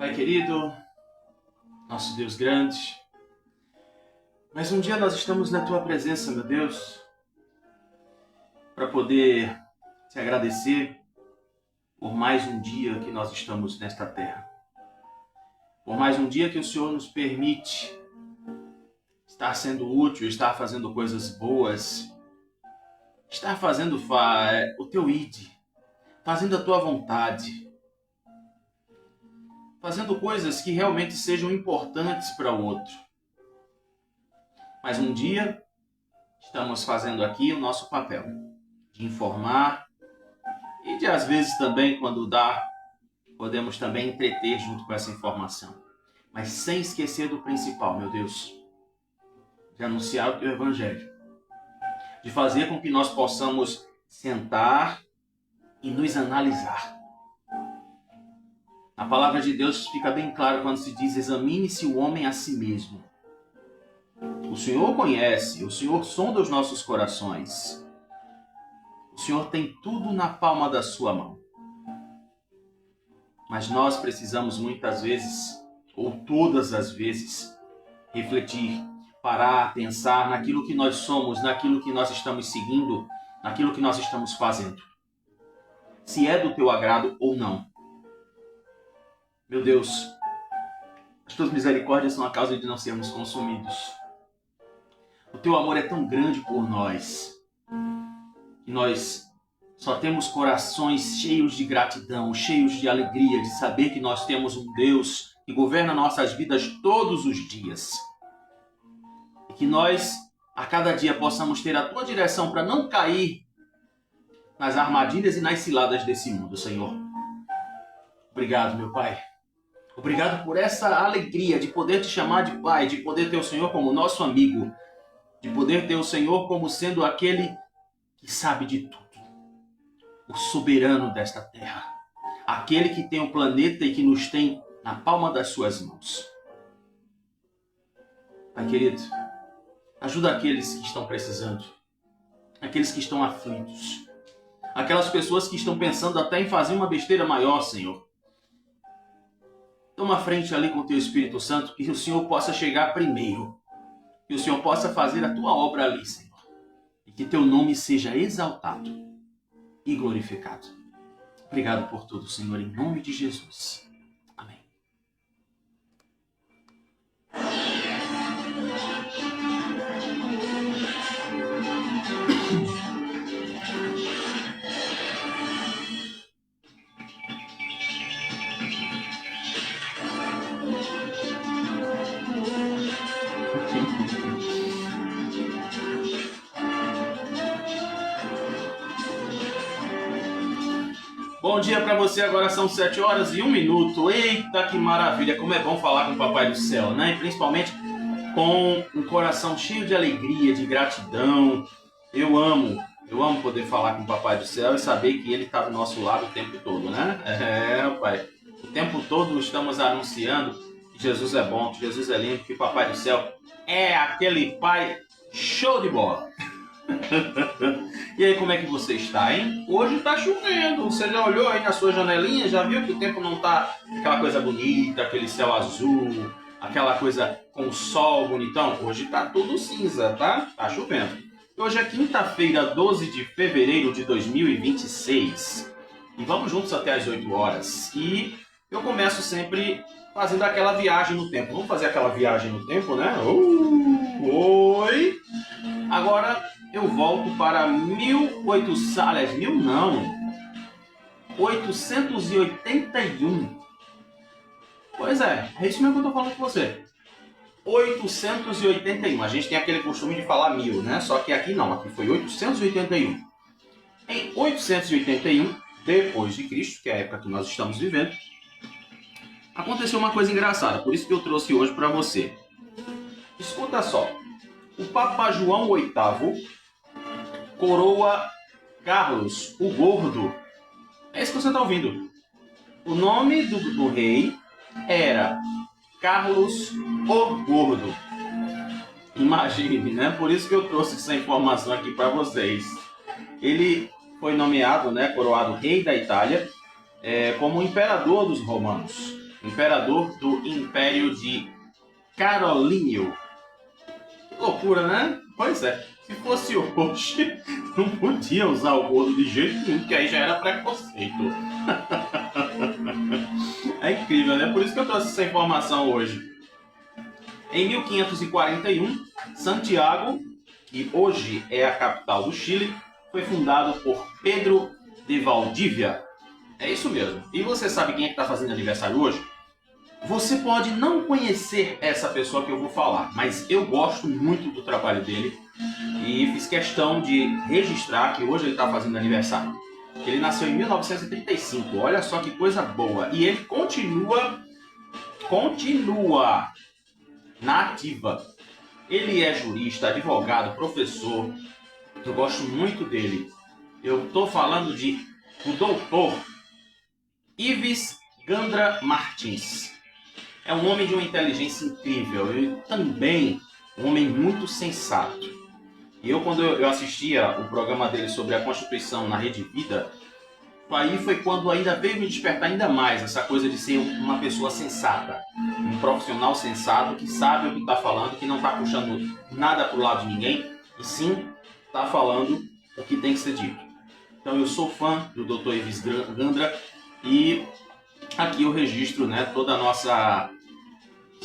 Pai querido, nosso Deus grande, mais um dia nós estamos na Tua presença, meu Deus, para poder te agradecer por mais um dia que nós estamos nesta terra. Por mais um dia que o Senhor nos permite estar sendo útil, estar fazendo coisas boas, estar fazendo o Teu ID, fazendo a Tua vontade, fazendo coisas que realmente sejam importantes para o outro. Mas um dia estamos fazendo aqui o nosso papel de informar e de, às vezes, também, quando dá, podemos também entreter junto com essa informação. Mas sem esquecer do principal, meu Deus, de anunciar o Teu Evangelho, de fazer com que nós possamos sentar e nos analisar. A palavra de Deus fica bem claro quando se diz: examine-se o homem a si mesmo. O Senhor conhece, o Senhor sonda os nossos corações. O Senhor tem tudo na palma da sua mão. Mas nós precisamos muitas vezes, ou todas as vezes, refletir, parar, pensar naquilo que nós somos, naquilo que nós estamos seguindo, naquilo que nós estamos fazendo. Se é do Teu agrado ou não. Meu Deus, as Tuas misericórdias são a causa de não sermos consumidos. O Teu amor é tão grande por nós, que nós só temos corações cheios de gratidão, cheios de alegria, de saber que nós temos um Deus que governa nossas vidas todos os dias. E que nós, a cada dia, possamos ter a Tua direção para não cair nas armadilhas e nas ciladas desse mundo, Senhor. Obrigado, meu Pai. Obrigado por essa alegria de poder Te chamar de Pai, de poder ter o Senhor como nosso amigo, de poder ter o Senhor como sendo aquele que sabe de tudo, o soberano desta terra, aquele que tem o planeta e que nos tem na palma das Suas mãos. Pai querido, ajuda aqueles que estão precisando, aqueles que estão aflitos, aquelas pessoas que estão pensando até em fazer uma besteira maior, Senhor. Toma frente ali com o Teu Espírito Santo, que o Senhor possa chegar primeiro, que o Senhor possa fazer a Tua obra ali, Senhor, e que Teu nome seja exaltado e glorificado. Obrigado por tudo, Senhor, em nome de Jesus. Amém. Bom dia para você, agora são 7h01. Eita, que maravilha, como é bom falar com o Papai do Céu, né? E principalmente com um coração cheio de alegria, de gratidão. Eu amo poder falar com o Papai do Céu e saber que Ele está do nosso lado o tempo todo, né? Pai, o tempo todo estamos anunciando que Jesus é bom, que Jesus é lindo, que o Papai do Céu é aquele Pai show de bola. E aí, como é que você está, hein? Hoje tá chovendo. Você já olhou aí na sua janelinha? Já viu que o tempo não tá aquela coisa bonita, aquele céu azul, aquela coisa com sol bonitão? Hoje tá tudo cinza, tá? Tá chovendo. Hoje é quinta-feira, 12 de fevereiro de 2026. E vamos juntos até as 8 horas. E eu começo sempre fazendo aquela viagem no tempo. Vamos fazer aquela viagem no tempo, né? Oi! Agora eu volto para 881. Pois é isso mesmo que eu tô falando com você. 881. A gente tem aquele costume de falar 1000, né? Só que aqui não, aqui foi 881. Em 881, depois de Cristo, que é a época que nós estamos vivendo, aconteceu uma coisa engraçada, por isso que eu trouxe hoje para você. Escuta só. O Papa João VIII coroa Carlos o Gordo. É isso que você está ouvindo. O nome do rei era Carlos o Gordo. Imagine, né? Por isso que eu trouxe essa informação aqui para vocês. Ele foi nomeado, né, coroado rei da Itália, como imperador dos romanos. imperador do Império de Carolínio. Que loucura, né? Pois é, se fosse hoje, não podia usar o gordo de jeito nenhum, porque aí já era preconceito. É incrível, né? Por isso que eu trouxe essa informação hoje. Em 1541, Santiago, que hoje é a capital do Chile, foi fundado por Pedro de Valdívia. É isso mesmo. E você sabe quem é que está fazendo aniversário hoje? Você pode não conhecer essa pessoa que eu vou falar, mas eu gosto muito do trabalho dele e fiz questão de registrar que hoje ele está fazendo aniversário. Ele nasceu em 1935, olha só que coisa boa. E ele continua na ativa. Ele é jurista, advogado, professor. Eu gosto muito dele. Eu estou falando de o doutor Ives Gandra Martins. É um homem de uma inteligência incrível e também um homem muito sensato. E quando eu assistia o programa dele sobre a Constituição na Rede Vida, aí foi quando ainda veio me despertar ainda mais essa coisa de ser uma pessoa sensata, um profissional sensato que sabe o que está falando, que não está puxando nada para o lado de ninguém, e sim está falando o que tem que ser dito. Então eu sou fã do Dr. Ives Gandra e aqui eu registro, né, toda a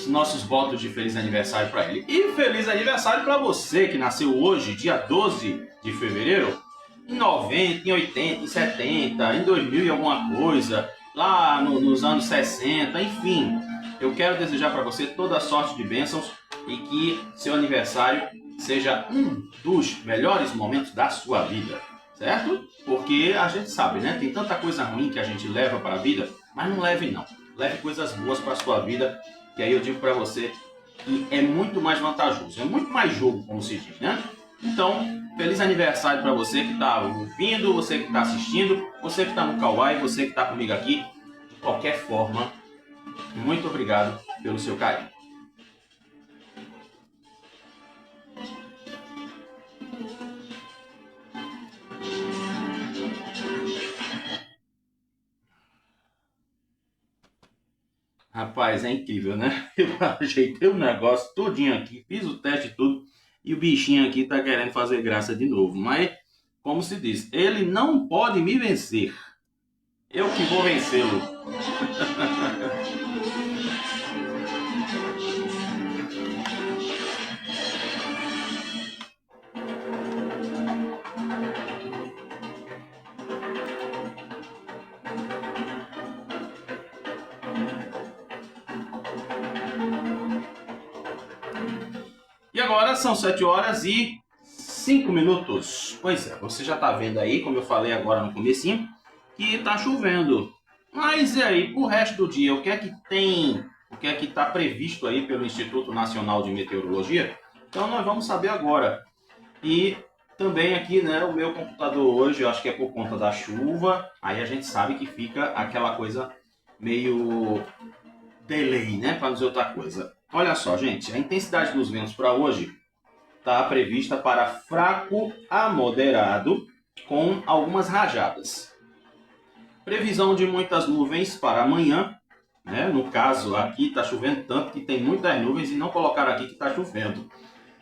nossos votos de feliz aniversário para ele. E feliz aniversário para você que nasceu hoje, dia 12 de fevereiro, em 90, em 80, em 70, em 2000 e alguma coisa, lá nos anos 60, enfim. Eu quero desejar para você toda a sorte de bênçãos e que seu aniversário seja um dos melhores momentos da sua vida, certo? Porque a gente sabe, né? Tem tanta coisa ruim que a gente leva para a vida, mas não leve não. Leve coisas boas para a sua vida, que aí eu digo para você que é muito mais vantajoso, é muito mais jogo, como se diz, né? Então, feliz aniversário para você que está ouvindo, você que está assistindo, você que está no Kawaii, você que está comigo aqui. De qualquer forma, muito obrigado pelo seu carinho. Rapaz, é incrível, né? Eu ajeitei o negócio tudinho aqui, fiz o teste e tudo, e o bichinho aqui tá querendo fazer graça de novo. Mas, como se diz, ele não pode me vencer. Eu que vou vencê-lo. E agora são 7 horas e 5 minutos. Pois é, você já está vendo aí, como eu falei agora no comecinho, que está chovendo. Mas e aí, pro resto do dia, o que é que tem, o que é que está previsto aí pelo Instituto Nacional de Meteorologia? Então nós vamos saber agora. E também aqui, né, o meu computador hoje, eu acho que é por conta da chuva, aí a gente sabe que fica aquela coisa meio delay, né, para dizer outra coisa. Olha só, gente, a intensidade dos ventos para hoje está prevista para fraco a moderado, com algumas rajadas. Previsão de muitas nuvens para amanhã, né? No caso, aqui está chovendo tanto que tem muitas nuvens e não colocaram aqui que está chovendo.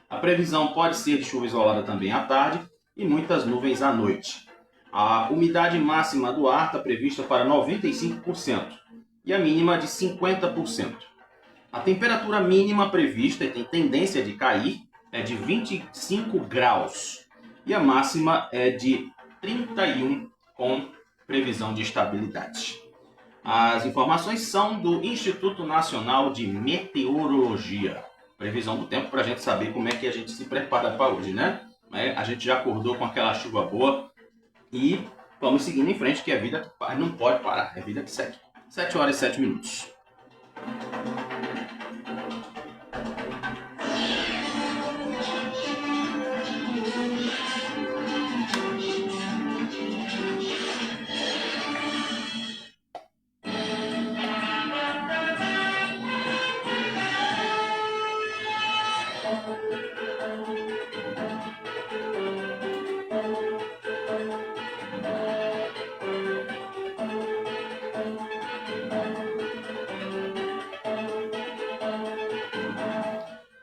A previsão pode ser de chuva isolada também à tarde e muitas nuvens à noite. A umidade máxima do ar está prevista para 95% e a mínima de 50%. A temperatura mínima prevista, e tem tendência de cair, é de 25 graus e a máxima é de 31 com previsão de estabilidade. As informações são do Instituto Nacional de Meteorologia. Previsão do tempo para a gente saber como é que a gente se prepara para hoje, né? A gente já acordou com aquela chuva boa e vamos seguindo em frente, que a vida não pode parar, é a vida que segue. 7 horas e 7 minutos.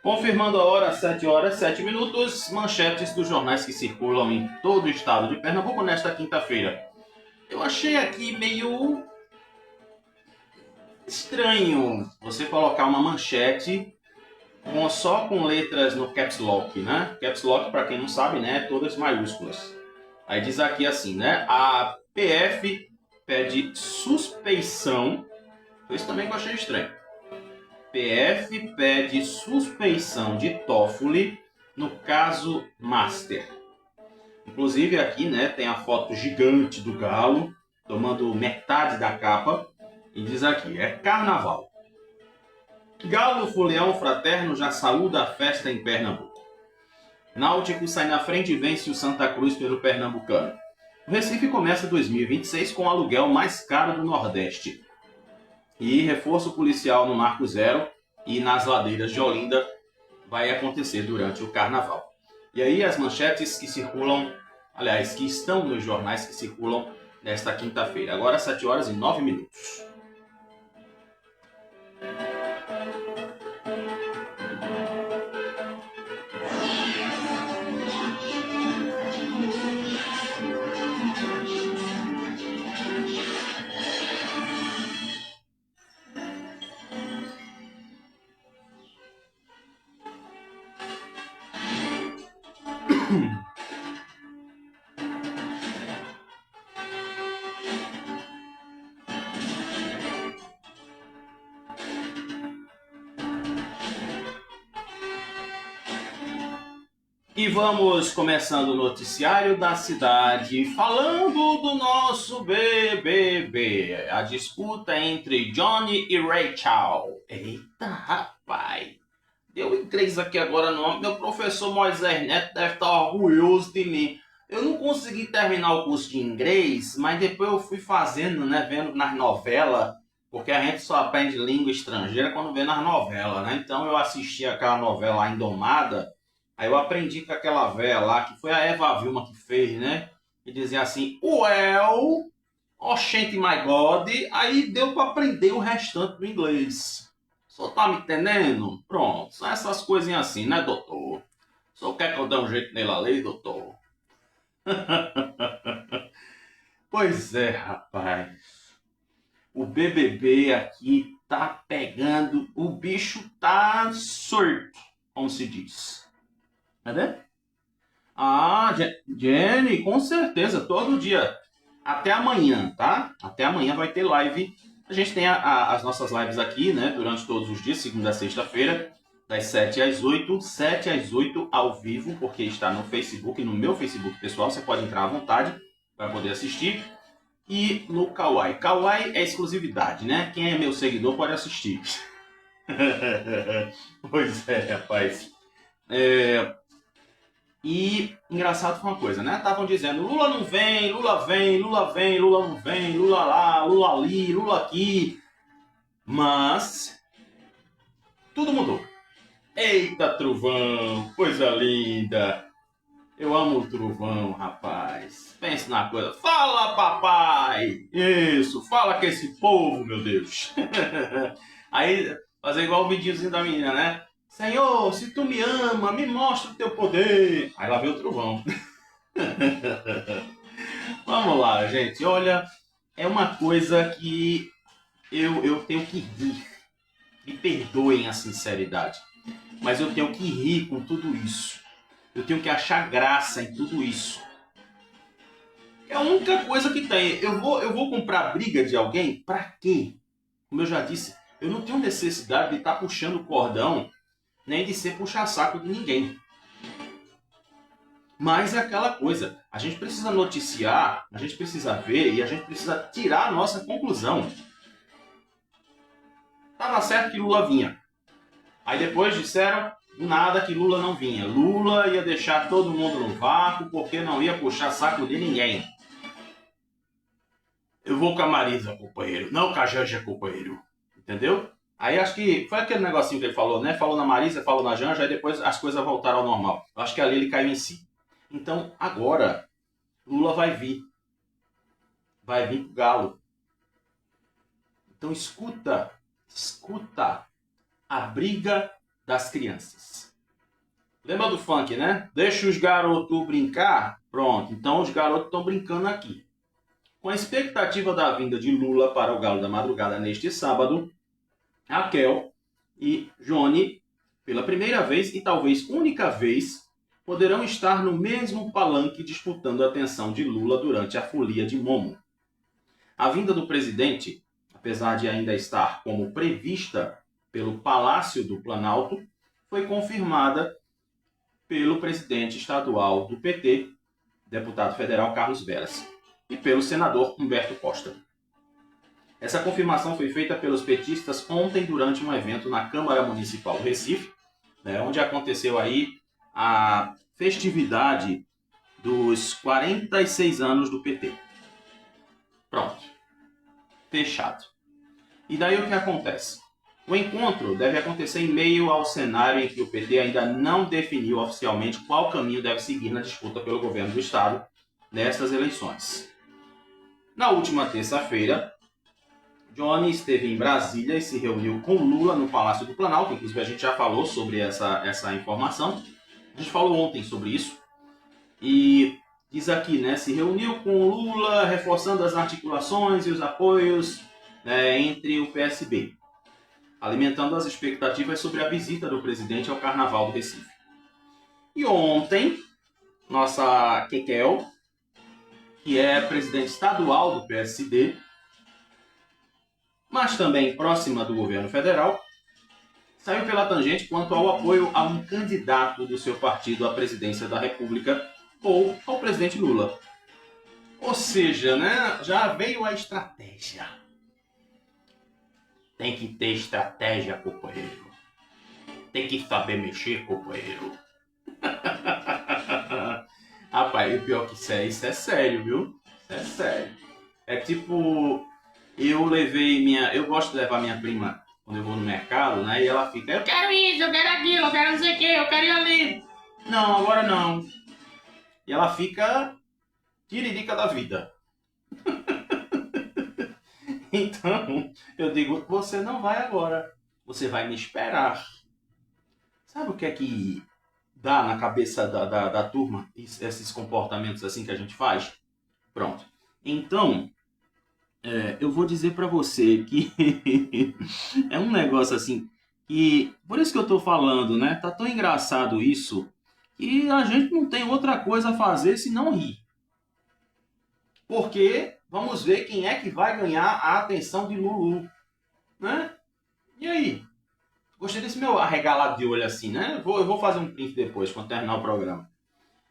Confirmando a hora, 7 horas, 7 minutos, manchetes dos jornais que circulam em todo o estado de Pernambuco nesta quinta-feira. Eu achei aqui meio estranho você colocar uma manchete só com letras no caps lock, né? Caps lock, para quem não sabe, né, todas maiúsculas. Aí diz aqui assim, né? A PF pede suspeição. Foi isso também que eu achei estranho. PF pede suspeição de Toffoli no caso Master. Inclusive aqui, né, tem a foto gigante do Galo tomando metade da capa e diz aqui, é carnaval. Galo Fuleão Fraterno já saúda a festa em Pernambuco. Náutico sai na frente e vence o Santa Cruz pelo Pernambucano. O Recife começa 2026 com o aluguel mais caro do Nordeste. E reforço policial no Marco Zero e nas ladeiras de Olinda vai acontecer durante o Carnaval. E aí as manchetes que circulam, aliás, que estão nos jornais que circulam nesta quinta-feira. Agora 7 horas e 9 minutos. E vamos começando o noticiário da cidade, falando do nosso BBB. A disputa entre Johnny e Rachel. Eita, rapaz. Deu inglês aqui agora não. Meu professor Moisés Neto deve estar orgulhoso de mim. Eu não consegui terminar o curso de inglês, mas depois eu fui fazendo, né, vendo nas novelas, porque a gente só aprende língua estrangeira quando vê nas novelas, né? Então eu assisti aquela novela A Indomada. Aí eu aprendi com aquela velha lá, que foi a Eva Vilma que fez, né? E dizia assim, well, oxente my God. Aí deu para aprender o restante do inglês. Só tá me entendendo? Pronto, são essas coisinhas assim, né, doutor? Só quer que eu dê um jeito nele ali, doutor? Pois é, rapaz. O BBB aqui tá pegando, o bicho tá surto, como se diz. Cadê? Ah, Jenny, com certeza, todo dia. Até amanhã, tá? Até amanhã vai ter live. A gente tem as nossas lives aqui, né? Durante todos os dias, segunda a sexta-feira, das 7 às 8. 7 às 8 ao vivo, porque está no Facebook, no meu Facebook pessoal. Você pode entrar à vontade para poder assistir. E no Kawaii. Kawaii é exclusividade, né? Quem é meu seguidor pode assistir. Pois é, rapaz. E engraçado foi uma coisa, né? Estavam dizendo, Lula não vem, Lula vem, Lula vem, Lula não vem, Lula lá, Lula ali, Lula aqui. Mas tudo mudou. Eita, trovão, coisa linda. Eu amo o trovão, rapaz. Pense na coisa. Fala, papai. Isso, fala com esse povo, meu Deus. Aí, fazer igual o videozinho da menina, né? Senhor, se tu me ama, me mostra o teu poder. Aí lá veio o trovão. Vamos lá, gente. Olha, é uma coisa que eu tenho que rir. Me perdoem a sinceridade. Mas eu tenho que rir com tudo isso. Eu tenho que achar graça em tudo isso. É a única coisa que tem. Eu vou comprar briga de alguém? Pra quê? Como eu já disse, eu não tenho necessidade de estar puxando o cordão, nem de ser puxa-saco de ninguém. Mas é aquela coisa, a gente precisa noticiar, a gente precisa ver e a gente precisa tirar a nossa conclusão. Tava certo que Lula vinha. Aí depois disseram nada que Lula não vinha. Lula ia deixar todo mundo no vácuo porque não ia puxar saco de ninguém. Eu vou com a Marisa, companheiro, não com a Janja, companheiro. Entendeu? Aí acho que foi aquele negocinho que ele falou, né? Falou na Marisa, falou na Janja, aí depois as coisas voltaram ao normal. Eu acho que ali ele caiu em si. Então, agora, Lula vai vir. Vai vir pro Galo. Então, escuta a briga das crianças. Lembra do funk, né? Deixa os garotos brincar? Pronto, então os garotos estão brincando aqui. Com a expectativa da vinda de Lula para o Galo da Madrugada neste sábado, Raquel e Johnny, pela primeira vez e talvez única vez, poderão estar no mesmo palanque disputando a atenção de Lula durante a folia de Momo. A vinda do presidente, apesar de ainda estar como prevista pelo Palácio do Planalto, foi confirmada pelo presidente estadual do PT, deputado federal Carlos Veras, e pelo senador Humberto Costa. Essa confirmação foi feita pelos petistas ontem durante um evento na Câmara Municipal do Recife, onde aconteceu aí a festividade dos 46 anos do PT. Pronto. Fechado. E daí o que acontece? O encontro deve acontecer em meio ao cenário em que o PT ainda não definiu oficialmente qual caminho deve seguir na disputa pelo governo do Estado nestas eleições. Na última terça-feira, Johnny esteve em Brasília e se reuniu com Lula no Palácio do Planalto. Inclusive a gente já falou sobre essa informação. A gente falou ontem sobre isso. E diz aqui, né? Se reuniu com Lula, reforçando as articulações e os apoios entre o PSB, alimentando as expectativas sobre a visita do presidente ao Carnaval do Recife. E ontem, nossa Kekel, que é presidente estadual do PSD, mas também próxima do governo federal, saiu pela tangente quanto ao apoio a um candidato do seu partido à presidência da República ou ao presidente Lula. Ou seja, né, já veio a estratégia. Tem que ter estratégia, companheiro. Tem que saber mexer, companheiro. Rapaz, o pior que isso é sério, viu? Isso é sério. É tipo, eu gosto de levar minha prima quando eu vou no mercado, né? E ela fica, eu quero isso, eu quero aquilo, eu quero não sei o que, eu quero ir ali. Não, agora não. E ela fica tiririca da vida. Então, eu digo, você não vai agora. Você vai me esperar. Sabe o que é que dá na cabeça da turma esses comportamentos assim que a gente faz? Pronto. Então, eu vou dizer pra você que é um negócio assim que... Por isso que eu tô falando, né? Tá tão engraçado isso que a gente não tem outra coisa a fazer senão rir. Porque vamos ver quem é que vai ganhar a atenção de Lulu, né? E aí? Gostei desse meu arregalado de olho assim, né? Eu vou fazer um print depois, quando terminar o programa.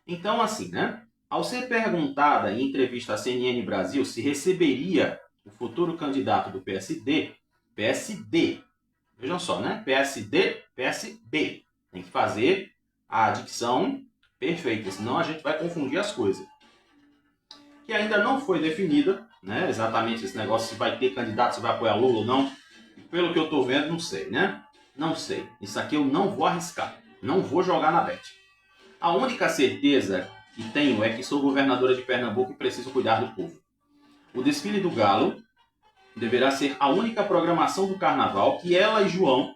Então, assim, né? Ao ser perguntada em entrevista à CNN Brasil se receberia o futuro candidato do PSD, vejam só, né? PSD, PSB. Tem que fazer a dicção perfeita, senão a gente vai confundir as coisas. Que ainda não foi definida, né? Exatamente esse negócio, se vai ter candidato, se vai apoiar Lula ou não. Pelo que eu estou vendo, não sei, né? Não sei. Isso aqui eu não vou arriscar. Não vou jogar na bet. A única certeza que tenho é que sou governadora de Pernambuco e preciso cuidar do povo. O desfile do Galo deverá ser a única programação do Carnaval que ela e João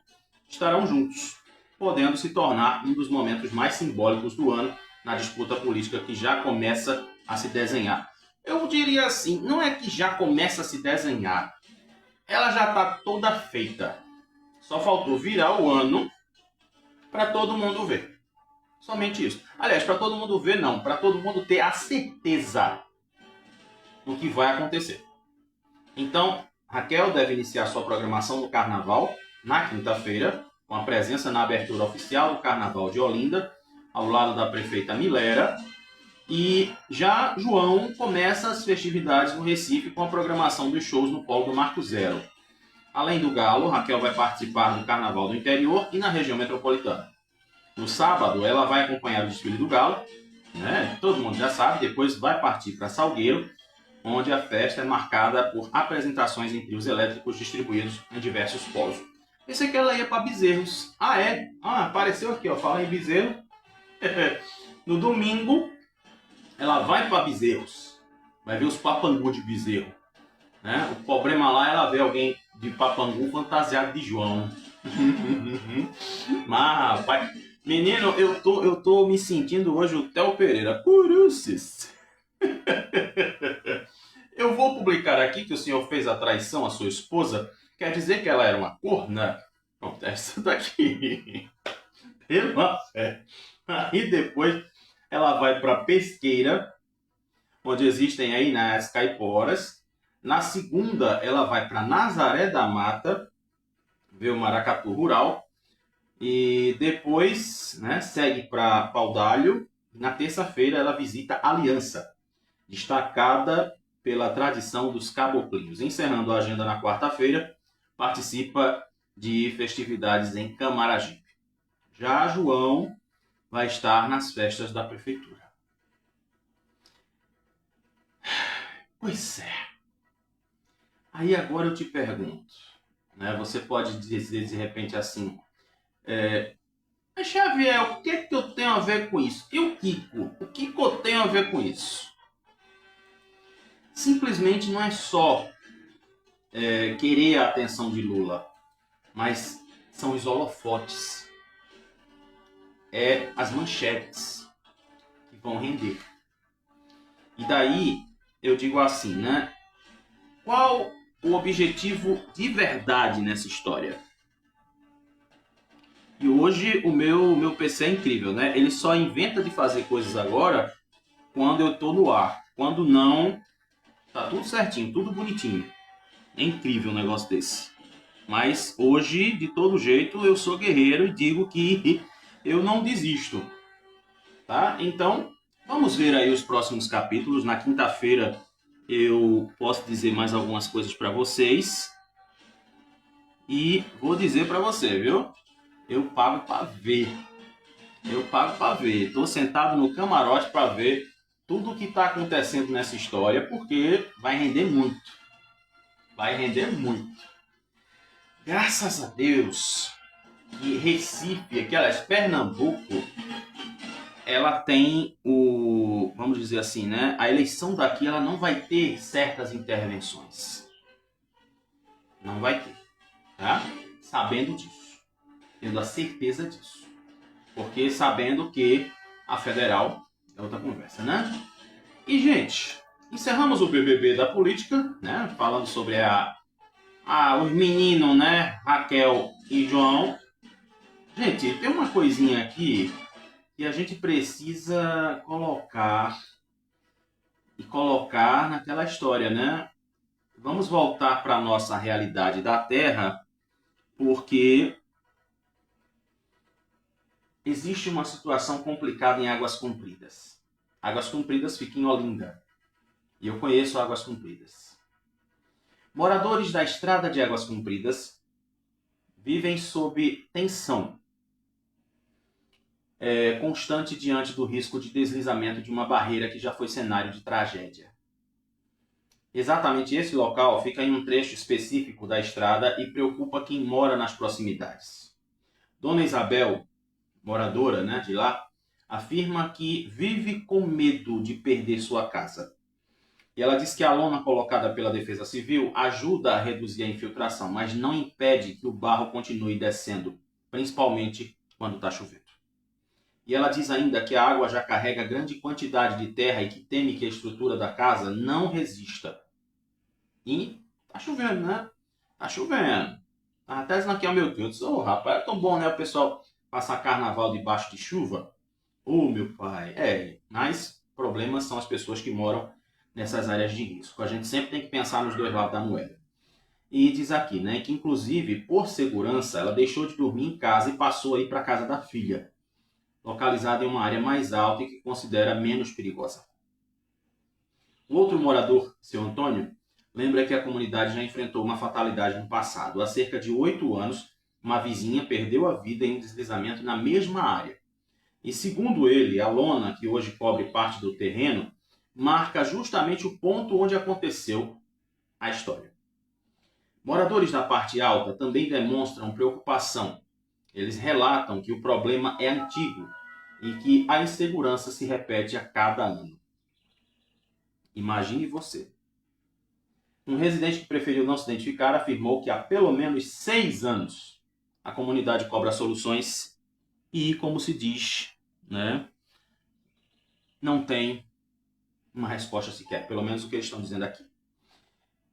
estarão juntos, podendo se tornar um dos momentos mais simbólicos do ano na disputa política que já começa a se desenhar. Eu diria assim, não é que já começa a se desenhar. Ela já está toda feita. Só faltou virar o ano para todo mundo ver. Somente isso. Aliás, para todo mundo ver não, para todo mundo ter a certeza do que vai acontecer. Então, Raquel deve iniciar sua programação no Carnaval na quinta-feira, com a presença na abertura oficial do Carnaval de Olinda, ao lado da prefeita Milera. E já João começa as festividades no Recife com a programação dos shows no Polo do Marco Zero. Além do Galo, Raquel vai participar do Carnaval do Interior e na região metropolitana. No sábado, ela vai acompanhar o desfile do Galo, né? Todo mundo já sabe, depois vai partir para Salgueiro, onde a festa é marcada por apresentações em trios elétricos distribuídos em diversos polos. Pensei que ela ia para Bezerros. Ah, é? Ah, apareceu aqui, ó, fala em Bezerro. No domingo, ela vai para Bezerros. Vai ver os papangu de Bezerro. Né? O problema lá é ela ver alguém de papangu fantasiado de João. Mas, rapaz, menino, eu tô me sentindo hoje o Theo Pereira. Curuces. Eu vou publicar aqui que o senhor fez a traição à sua esposa. Quer dizer que ela era uma corna? Pronto, essa daqui. Pela fé. Aí depois ela vai para Pesqueira, onde existem aí nas caiporas. Na segunda, ela vai para Nazaré da Mata, ver o maracatu rural. E depois, né, segue para Paudalho. Na terça-feira, ela visita Aliança, destacada pela tradição dos caboclinhos. Encerrando a agenda na quarta-feira, participa de festividades em Camaragibe. Já João vai estar nas festas da prefeitura. Pois é. Aí agora eu te pergunto, né? Você pode dizer de repente assim, mas Xavier, o que eu tenho a ver com isso? E o Kiko? O que eu tenho a ver com isso? Simplesmente não é só querer a atenção de Lula, mas são os holofotes, as manchetes que vão render. E daí eu digo assim, né? Qual o objetivo de verdade nessa história? E hoje o meu PC é incrível, né? Ele só inventa de fazer coisas agora quando eu tô no ar. Quando não, tá tudo certinho, tudo bonitinho. É incrível um negócio desse. Mas hoje, de todo jeito, eu sou guerreiro e digo que eu não desisto. Tá? Então, vamos ver aí os próximos capítulos. Na quinta-feira eu posso dizer mais algumas coisas para vocês. E vou dizer para você, viu? Eu pago para ver. Eu pago para ver. Estou sentado no camarote para ver tudo o que está acontecendo nessa história, porque vai render muito. Vai render muito. Graças a Deus que Recife, aquelas Pernambuco, ela tem vamos dizer assim, né? A eleição daqui ela não vai ter certas intervenções. Não vai ter, tá? Sabendo disso. Tendo a certeza disso. Porque sabendo que a federal é outra conversa, né? E, gente, encerramos o BBB da política, né? Falando sobre os meninos, né? Raquel e João. Gente, tem uma coisinha aqui que a gente precisa colocar naquela história, né? Vamos voltar para a nossa realidade da Terra, porque existe uma situação complicada em Águas Compridas. Águas Compridas fica em Olinda. E eu conheço Águas Compridas. Moradores da estrada de Águas Compridas vivem sob tensão constante diante do risco de deslizamento de uma barreira que já foi cenário de tragédia. Exatamente esse local fica em um trecho específico da estrada e preocupa quem mora nas proximidades. Dona Isabel, moradora, né, de lá, afirma que vive com medo de perder sua casa. E ela diz que a lona colocada pela Defesa Civil ajuda a reduzir a infiltração, mas não impede que o barro continue descendo, principalmente quando está chovendo. E ela diz ainda que a água já carrega grande quantidade de terra e que teme que a estrutura da casa não resista. E tá chovendo, né? Tá chovendo. Até dizendo aqui, meu Deus, rapaz, é tão bom, né, o pessoal passar carnaval debaixo de chuva? Meu pai, mas problemas são as pessoas que moram nessas áreas de risco. A gente sempre tem que pensar nos dois lados da moeda. E diz aqui, né, que inclusive, por segurança, ela deixou de dormir em casa e passou aí para casa da filha, localizada em uma área mais alta e que considera menos perigosa. O outro morador, seu Antônio, lembra que a comunidade já enfrentou uma fatalidade no passado. Há cerca de 8 anos, uma vizinha perdeu a vida em um deslizamento na mesma área. E segundo ele, a lona, que hoje cobre parte do terreno, marca justamente o ponto onde aconteceu a história. Moradores da parte alta também demonstram preocupação. Eles relatam que o problema é antigo e que a insegurança se repete a cada ano. Imagine você. Um residente que preferiu não se identificar afirmou que há pelo menos 6 anos a comunidade cobra soluções e, como se diz, né, não tem uma resposta sequer, pelo menos o que eles estão dizendo aqui.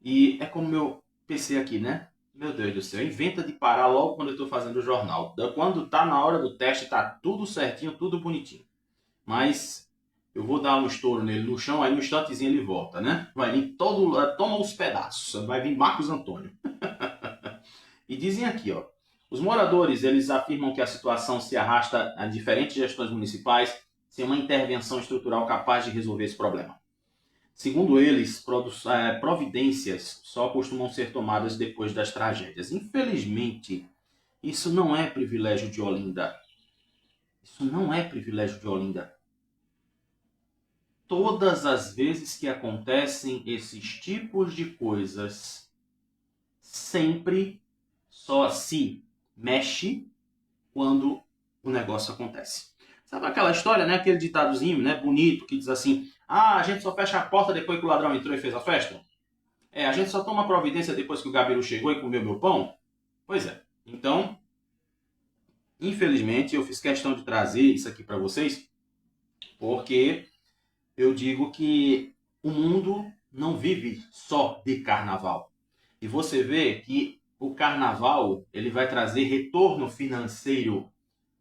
E é como meu PC aqui, né? Meu Deus do céu, inventa de parar logo quando eu estou fazendo o jornal. Quando tá na hora do teste, tá tudo certinho, tudo bonitinho. Mas eu vou dar um estouro nele no chão, aí no instantezinho ele volta, né? Vai vir todo, toma os pedaços, vai vir Marcos Antônio. E dizem aqui, ó, os moradores, eles afirmam que a situação se arrasta a diferentes gestões municipais sem uma intervenção estrutural capaz de resolver esse problema. Segundo eles, providências só costumam ser tomadas depois das tragédias. Infelizmente, isso não é privilégio de Olinda. Isso não é privilégio de Olinda. Todas as vezes que acontecem esses tipos de coisas, sempre só se mexe quando o negócio acontece. Sabe aquela história, né? Aquele ditadozinho, né? Bonito, que diz assim: ah, a gente só fecha a porta depois que o ladrão entrou e fez a festa? A gente só toma providência depois que o Gabiru chegou e comeu meu pão? Pois é. Então, infelizmente, eu fiz questão de trazer isso aqui para vocês, porque eu digo que o mundo não vive só de carnaval. E você vê que o carnaval ele vai trazer retorno financeiro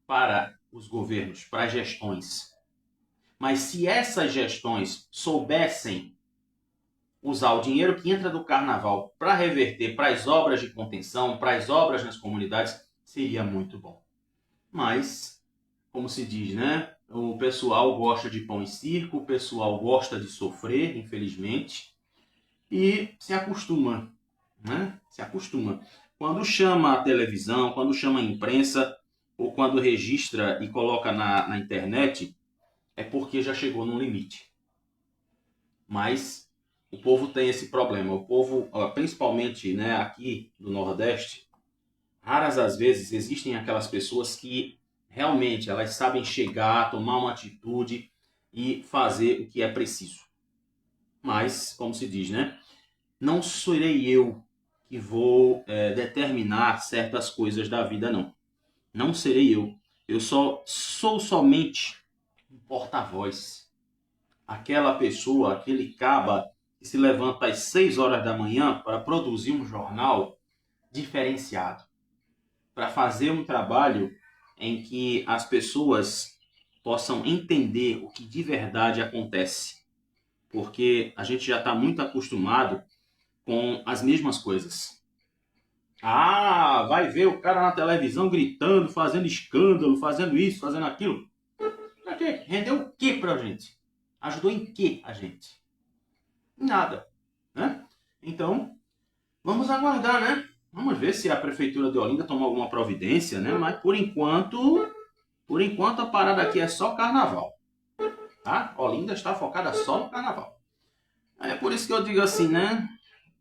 para os governos, para as gestões. Mas se essas gestões soubessem usar o dinheiro que entra do carnaval para reverter para as obras de contenção, para as obras nas comunidades, seria muito bom. Mas, como se diz, né? O pessoal gosta de pão e circo, o pessoal gosta de sofrer, infelizmente, e se acostuma, né? Se acostuma. Quando chama a televisão, quando chama a imprensa, ou quando registra e coloca na internet, é porque já chegou num limite. Mas o povo tem esse problema. O povo, principalmente, né, aqui do Nordeste, raras as vezes existem aquelas pessoas que realmente elas sabem chegar, tomar uma atitude e fazer o que é preciso. Mas, como se diz, né? Não serei eu que vou determinar certas coisas da vida, não. Não serei eu. Eu só sou somente um porta-voz. Aquela pessoa, aquele caba que se levanta às 6 horas da manhã para produzir um jornal diferenciado. Para fazer um trabalho em que as pessoas possam entender o que de verdade acontece. Porque a gente já está muito acostumado com as mesmas coisas. Ah, vai ver o cara na televisão gritando, fazendo escândalo, fazendo isso, fazendo aquilo. Pra quê? Rendeu o que pra gente? Ajudou em que a gente? Nada, né? Então, vamos aguardar, né? Vamos ver se a prefeitura de Olinda toma alguma providência, né? Mas por enquanto a parada aqui é só carnaval, tá? Olinda está focada só no carnaval. É por isso que eu digo assim, né?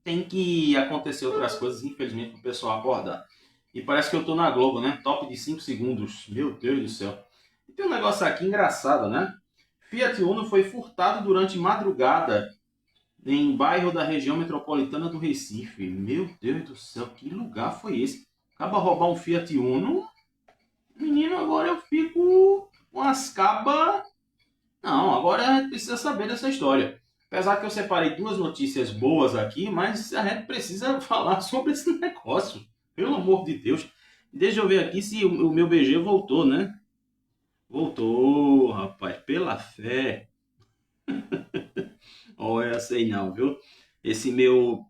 Tem que acontecer outras coisas, infelizmente, para o pessoal acordar. E parece que eu tô na Globo, né? Top de 5 segundos. Meu Deus do céu. E tem um negócio aqui engraçado, né? Fiat Uno foi furtado durante madrugada em bairro da região metropolitana do Recife. Meu Deus do céu, que lugar foi esse? Acaba roubar um Fiat Uno. Menino, agora eu fico com as cabas. Não, agora precisa saber dessa história. Apesar que eu separei duas notícias boas aqui, mas a gente precisa falar sobre esse negócio. Pelo amor de Deus. Deixa eu ver aqui se o meu BG voltou, né? Voltou, rapaz, pela fé. Olha, sei não, viu? Esse meu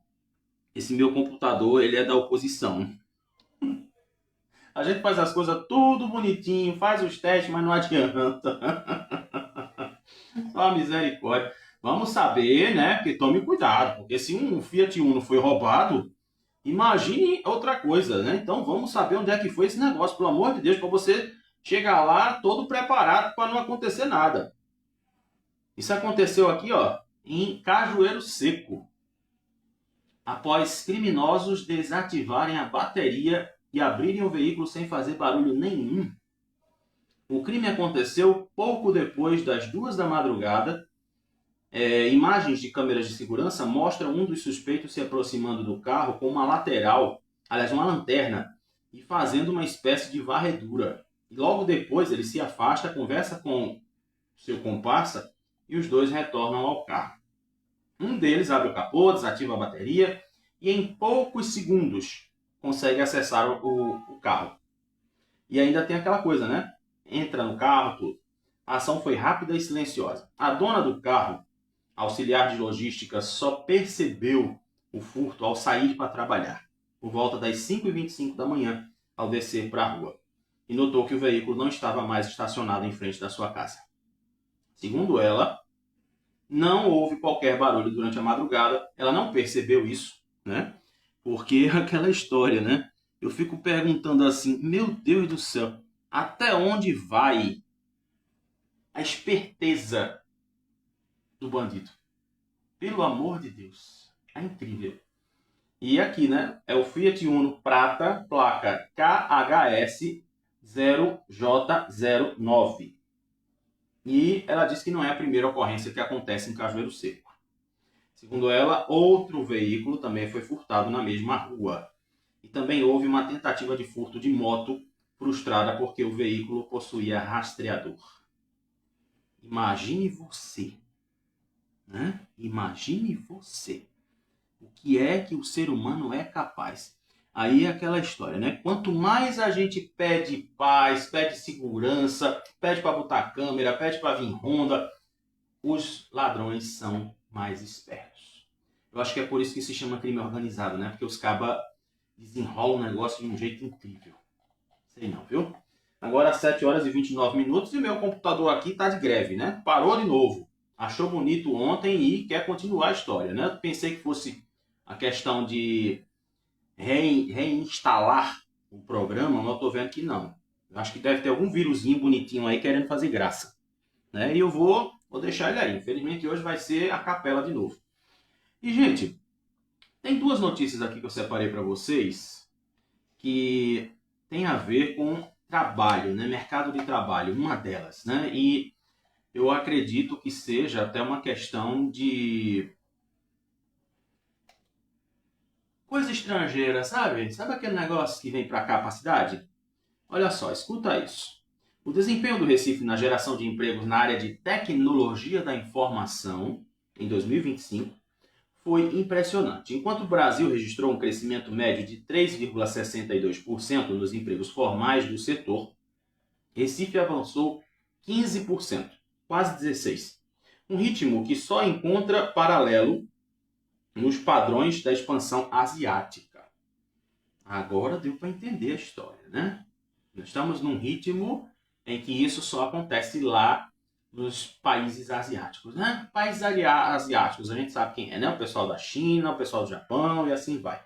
computador, ele é da oposição. A gente faz as coisas tudo bonitinho, faz os testes, mas não adianta. Só misericórdia. Vamos saber, né? Porque tome cuidado, porque se um Fiat Uno foi roubado, imagine outra coisa, né? Então vamos saber onde é que foi esse negócio, pelo amor de Deus, para você chegar lá todo preparado para não acontecer nada. Isso aconteceu aqui, ó, em Cajueiro Seco. Após criminosos desativarem a bateria e abrirem o veículo sem fazer barulho nenhum. O crime aconteceu pouco depois das 2 da madrugada. Imagens de câmeras de segurança mostram um dos suspeitos se aproximando do carro com uma lateral, aliás, uma lanterna, e fazendo uma espécie de varredura. E logo depois ele se afasta, conversa com seu comparsa e os dois retornam ao carro. Um deles abre o capô, desativa a bateria e em poucos segundos consegue acessar o carro. E ainda tem aquela coisa, né? Entra no carro, tudo. A ação foi rápida e silenciosa. A dona do carro, auxiliar de logística, só percebeu o furto ao sair para trabalhar, por volta das 5h25 da manhã, ao descer para a rua, e notou que o veículo não estava mais estacionado em frente da sua casa. Segundo ela, não houve qualquer barulho durante a madrugada, ela não percebeu isso, né? Porque aquela história, né? Eu fico perguntando assim, meu Deus do céu, até onde vai a esperteza do bandido? Pelo amor de Deus, é incrível. E aqui, né, é o Fiat Uno prata, placa KHS 0J09. E ela diz que não é a primeira ocorrência que acontece em Cajueiro Seco. Segundo ela, outro veículo também foi furtado na mesma rua. E também houve uma tentativa de furto de moto frustrada porque o veículo possuía rastreador. Imagine você, né? Imagine você. O que é que o ser humano é capaz? Aí é aquela história, né? Quanto mais a gente pede paz, pede segurança, pede para botar câmera, pede para vir ronda, os ladrões são mais espertos. Eu acho que é por isso que se chama crime organizado, né? Porque os cabas desenrolam o negócio de um jeito incrível. Sei não, viu? Agora às 7h29 e meu computador aqui tá de greve, né? Parou de novo. Achou bonito ontem e quer continuar a história, né? Pensei que fosse a questão de reinstalar o programa, mas eu tô vendo que não. Eu acho que deve ter algum vírusinho bonitinho aí querendo fazer graça, né? E eu vou deixar ele aí. Infelizmente hoje vai ser a capela de novo. E, gente, tem duas notícias aqui que eu separei para vocês que tem a ver com trabalho, né? Mercado de trabalho, uma delas, né? E eu acredito que seja até uma questão de coisa estrangeira, sabe? Sabe aquele negócio que vem para cá, para a cidade? Olha só, escuta isso. O desempenho do Recife na geração de empregos na área de tecnologia da informação em 2025 foi impressionante. Enquanto o Brasil registrou um crescimento médio de 3,62% nos empregos formais do setor, Recife avançou 15%, quase 16%. Um ritmo que só encontra paralelo nos padrões da expansão asiática. Agora deu para entender a história, né? Nós estamos num ritmo em que isso só acontece lá nos países asiáticos, né? Países asiáticos, a gente sabe quem é, né? O pessoal da China, o pessoal do Japão e assim vai.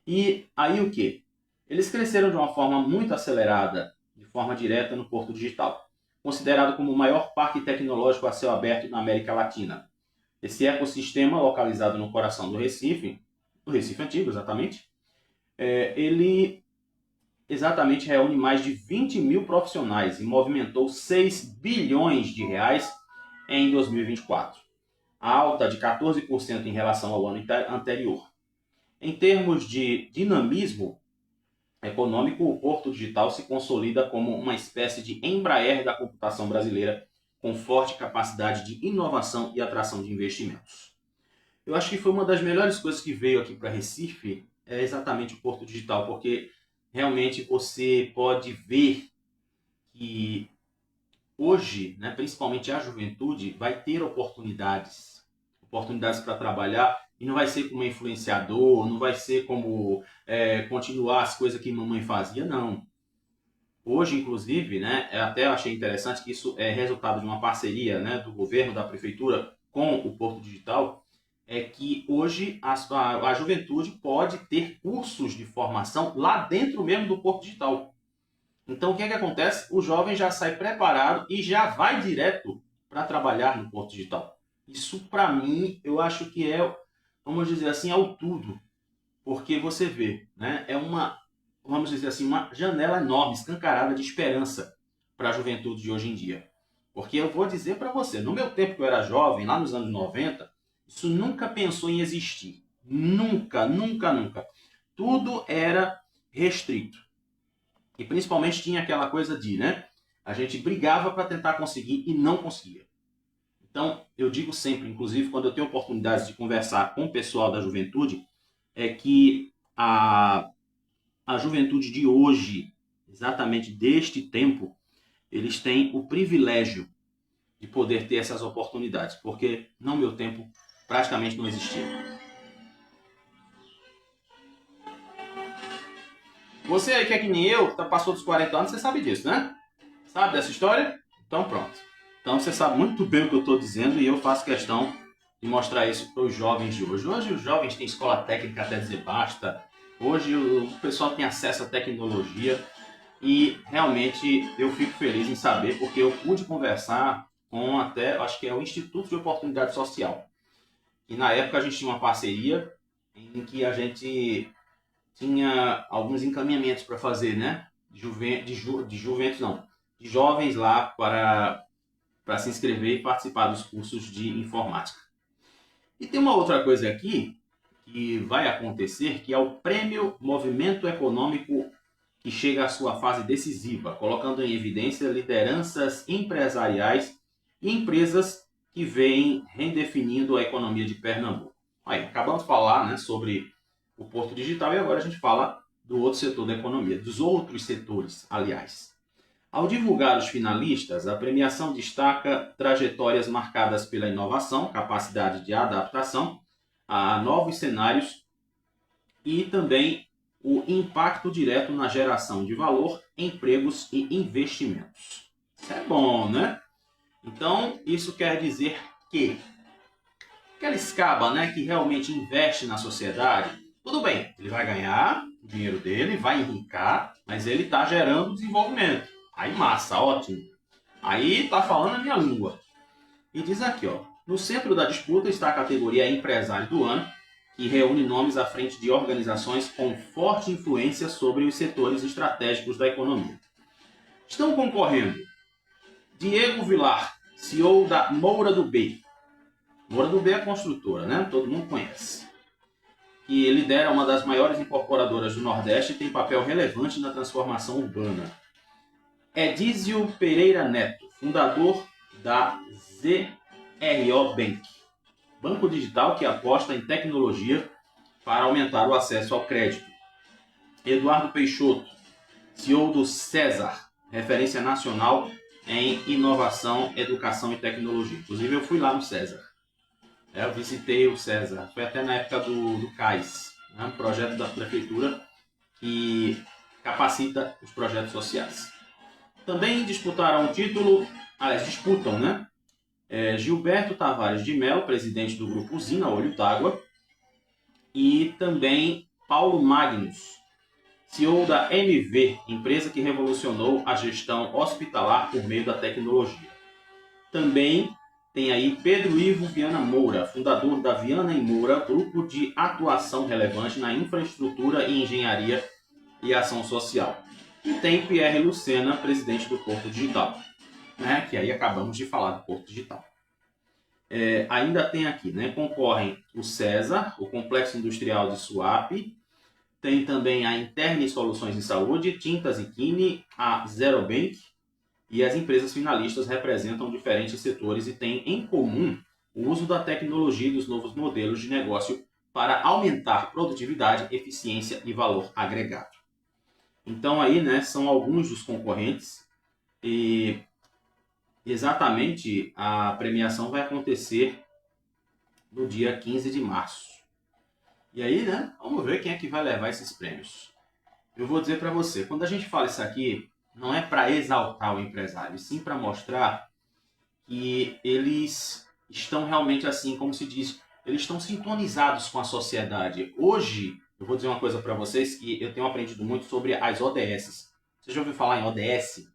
E aí o que? Eles cresceram de uma forma muito acelerada, de forma direta no Porto Digital, considerado como o maior parque tecnológico a céu aberto na América Latina. Esse ecossistema, localizado no coração do Recife Antigo, exatamente, ele exatamente reúne mais de 20 mil profissionais e movimentou 6 bilhões de reais em 2024, alta de 14% em relação ao ano anterior. Em termos de dinamismo econômico, o Porto Digital se consolida como uma espécie de Embraer da computação brasileira, com forte capacidade de inovação e atração de investimentos. Eu acho que foi uma das melhores coisas que veio aqui para Recife, é exatamente o Porto Digital, porque realmente você pode ver que hoje, né, principalmente a juventude, vai ter oportunidades para trabalhar, e não vai ser como influenciador, não vai ser como continuar as coisas que mamãe fazia, não. Hoje, inclusive, né, até achei interessante que isso é resultado de uma parceria, né, do governo, da prefeitura com o Porto Digital, é que hoje a juventude pode ter cursos de formação lá dentro mesmo do Porto Digital. Então, o que é que acontece? O jovem já sai preparado e já vai direto para trabalhar no Porto Digital. Isso, para mim, eu acho que é, vamos dizer assim, é o tudo. Porque você vê, né, é uma, vamos dizer assim, uma janela enorme, escancarada de esperança para a juventude de hoje em dia. Porque eu vou dizer para você, no meu tempo que eu era jovem, lá nos anos 90, isso nunca pensou em existir. Nunca, nunca, nunca. Tudo era restrito. E principalmente tinha aquela coisa de, né? A gente brigava para tentar conseguir e não conseguia. Então, eu digo sempre, inclusive quando eu tenho oportunidade de conversar com o pessoal da juventude, é que a juventude de hoje, exatamente deste tempo, eles têm o privilégio de poder ter essas oportunidades, porque no meu tempo praticamente não existia. Você aí que é que nem eu, que passou dos 40 anos, você sabe disso, né? Sabe dessa história? Então pronto. Então você sabe muito bem o que eu estou dizendo e eu faço questão de mostrar isso para os jovens de hoje. Hoje os jovens têm escola técnica até dizer basta. Hoje o pessoal tem acesso à tecnologia e realmente eu fico feliz em saber porque eu pude conversar com até, acho que é o Instituto de Oportunidade Social. E na época a gente tinha uma parceria em que a gente tinha alguns encaminhamentos para fazer, né? De jovens lá para se inscrever e participar dos cursos de informática. E tem uma outra coisa aqui que vai acontecer, que é o Prêmio Movimento Econômico, que chega à sua fase decisiva, colocando em evidência lideranças empresariais e empresas que vêm redefinindo a economia de Pernambuco. Aí, acabamos de falar, né, sobre o Porto Digital e agora a gente fala do outro setor da economia, dos outros setores, aliás. Ao divulgar os finalistas, a premiação destaca trajetórias marcadas pela inovação, capacidade de adaptação a novos cenários e também o impacto direto na geração de valor, empregos e investimentos. Isso é bom, né? Então, isso quer dizer que aquela escaba, né, que realmente investe na sociedade, tudo bem, ele vai ganhar o dinheiro dele, vai enricar, mas ele está gerando desenvolvimento. Aí massa, ótimo. Aí está falando a minha língua. E diz aqui, ó, no centro da disputa está a categoria Empresário do Ano, que reúne nomes à frente de organizações com forte influência sobre os setores estratégicos da economia. Estão concorrendo Diego Vilar, CEO da Moura do B. Moura do B é construtora, né? Todo mundo conhece. Que lidera uma das maiores incorporadoras do Nordeste e tem papel relevante na transformação urbana. Edísio Pereira Neto, fundador da ZRO Bank, banco digital que aposta em tecnologia para aumentar o acesso ao crédito. Eduardo Peixoto, CEO do César, referência nacional em inovação, educação e tecnologia. Inclusive eu fui lá no César. Eu visitei o César, foi até na época do CAIS, né? Um projeto da prefeitura que capacita os projetos sociais. Também disputam, né? Gilberto Tavares de Melo, presidente do grupo Usina Olho d'Água, e também Paulo Magnus, CEO da MV, empresa que revolucionou a gestão hospitalar por meio da tecnologia. Também tem aí Pedro Ivo Viana Moura, fundador da Viana e Moura, grupo de atuação relevante na infraestrutura e engenharia e ação social. E tem Pierre Lucena, presidente do Porto Digital, né? Que aí acabamos de falar do Porto Digital. Ainda tem aqui, né? Concorrem o César, o Complexo Industrial de Suape, tem também a Interne Soluções em Saúde, Tintas e Quine, a Zero Bank, e as empresas finalistas representam diferentes setores e têm em comum o uso da tecnologia e dos novos modelos de negócio para aumentar produtividade, eficiência e valor agregado. Então aí, né, são alguns dos concorrentes e exatamente a premiação vai acontecer no dia 15 de março. E aí, né, vamos ver quem é que vai levar esses prêmios. Eu vou dizer para você, quando a gente fala isso aqui, não é para exaltar o empresário, e sim para mostrar que eles estão realmente assim, como se diz, eles estão sintonizados com a sociedade. Hoje, eu vou dizer uma coisa para vocês que eu tenho aprendido muito sobre as ODS. Você já ouviu falar em ODS?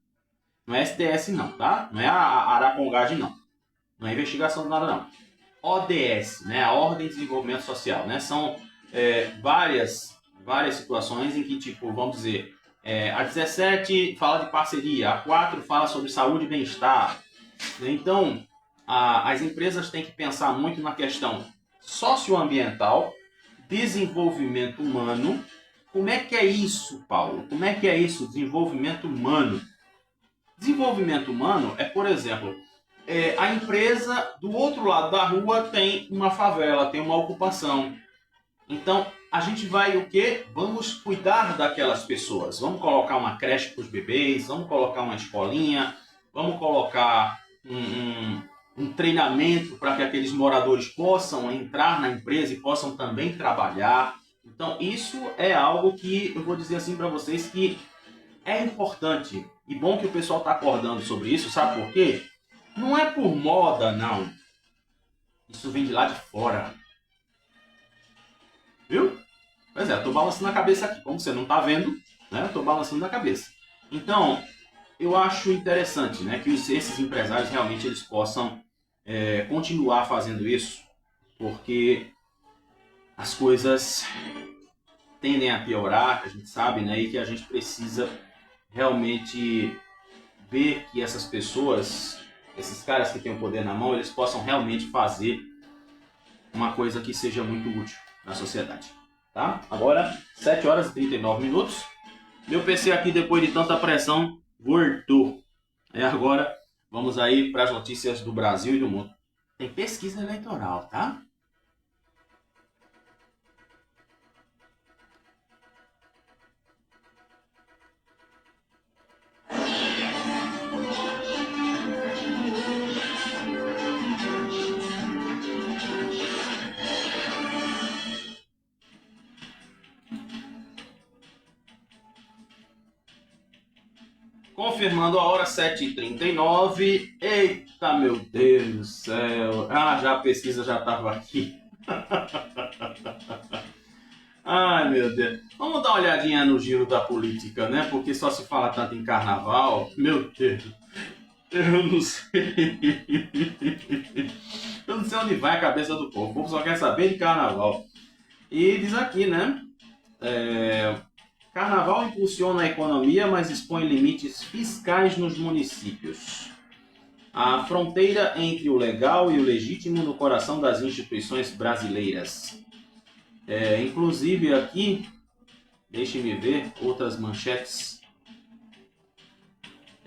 Não é STS não, tá? Não é a arapongagem não. Não é investigação de nada não. ODS, né? A Ordem de Desenvolvimento Social, né? São várias situações em que, tipo, vamos dizer, a 17 fala de parceria, a 4 fala sobre saúde e bem-estar. Então, as empresas têm que pensar muito na questão socioambiental, desenvolvimento humano Como é que é isso, Paulo? Como é que é isso, desenvolvimento humano? Desenvolvimento humano é, por exemplo, a empresa do outro lado da rua tem uma favela, tem uma ocupação. Então, a gente vai o quê? Vamos cuidar daquelas pessoas. Vamos colocar uma creche para os bebês, vamos colocar uma escolinha, vamos colocar um treinamento para que aqueles moradores possam entrar na empresa e possam também trabalhar. Então, isso é algo que eu vou dizer assim para vocês que é importante. E bom que o pessoal está acordando sobre isso, sabe por quê? Não é por moda, não. Isso vem de lá de fora. Viu? Pois é, eu tô balançando a cabeça aqui. Como você não tá vendo, né? Eu tô balançando a cabeça. Então, eu acho interessante, né, que esses empresários realmente eles possam continuar fazendo isso, porque as coisas tendem a piorar, a gente sabe, né, e que a gente precisa realmente ver que essas pessoas, esses caras que têm o poder na mão, eles possam realmente fazer uma coisa que seja muito útil na sociedade, tá? Agora, 7 horas e 39 minutos. Meu PC aqui, depois de tanta pressão, voltou. Agora, vamos aí para as notícias do Brasil e do mundo. Tem pesquisa eleitoral, tá? Confirmando a hora, 7h39. Eita, meu Deus do céu. Já a pesquisa já estava aqui. Ai, meu Deus. Vamos dar uma olhadinha no giro da política, né? Porque só se fala tanto em carnaval. Meu Deus. Eu não sei. Eu não sei onde vai a cabeça do povo. O povo só quer saber de carnaval. E diz aqui, né? Carnaval impulsiona a economia, mas expõe limites fiscais nos municípios. A fronteira entre o legal e o legítimo no coração das instituições brasileiras. Inclusive aqui, deixe-me ver outras manchetes.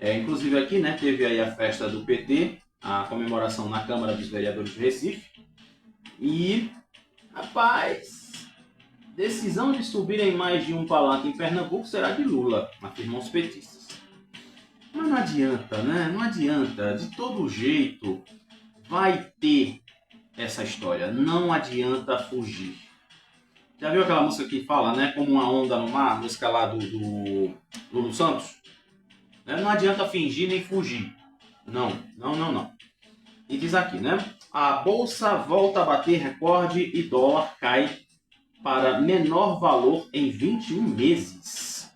Inclusive aqui, né, teve aí a festa do PT, a comemoração na Câmara dos Vereadores de Recife. E, rapaz, decisão de subir em mais de um palanque em Pernambuco será de Lula, afirmam os petistas. Mas não adianta, né? Não adianta. De todo jeito, vai ter essa história. Não adianta fugir. Já viu aquela música que fala, né? Como uma onda no mar, música lá do Lulu Santos? Não adianta fingir nem fugir. Não. E diz aqui, né? A bolsa volta a bater recorde e dólar cai para menor valor em 21 meses.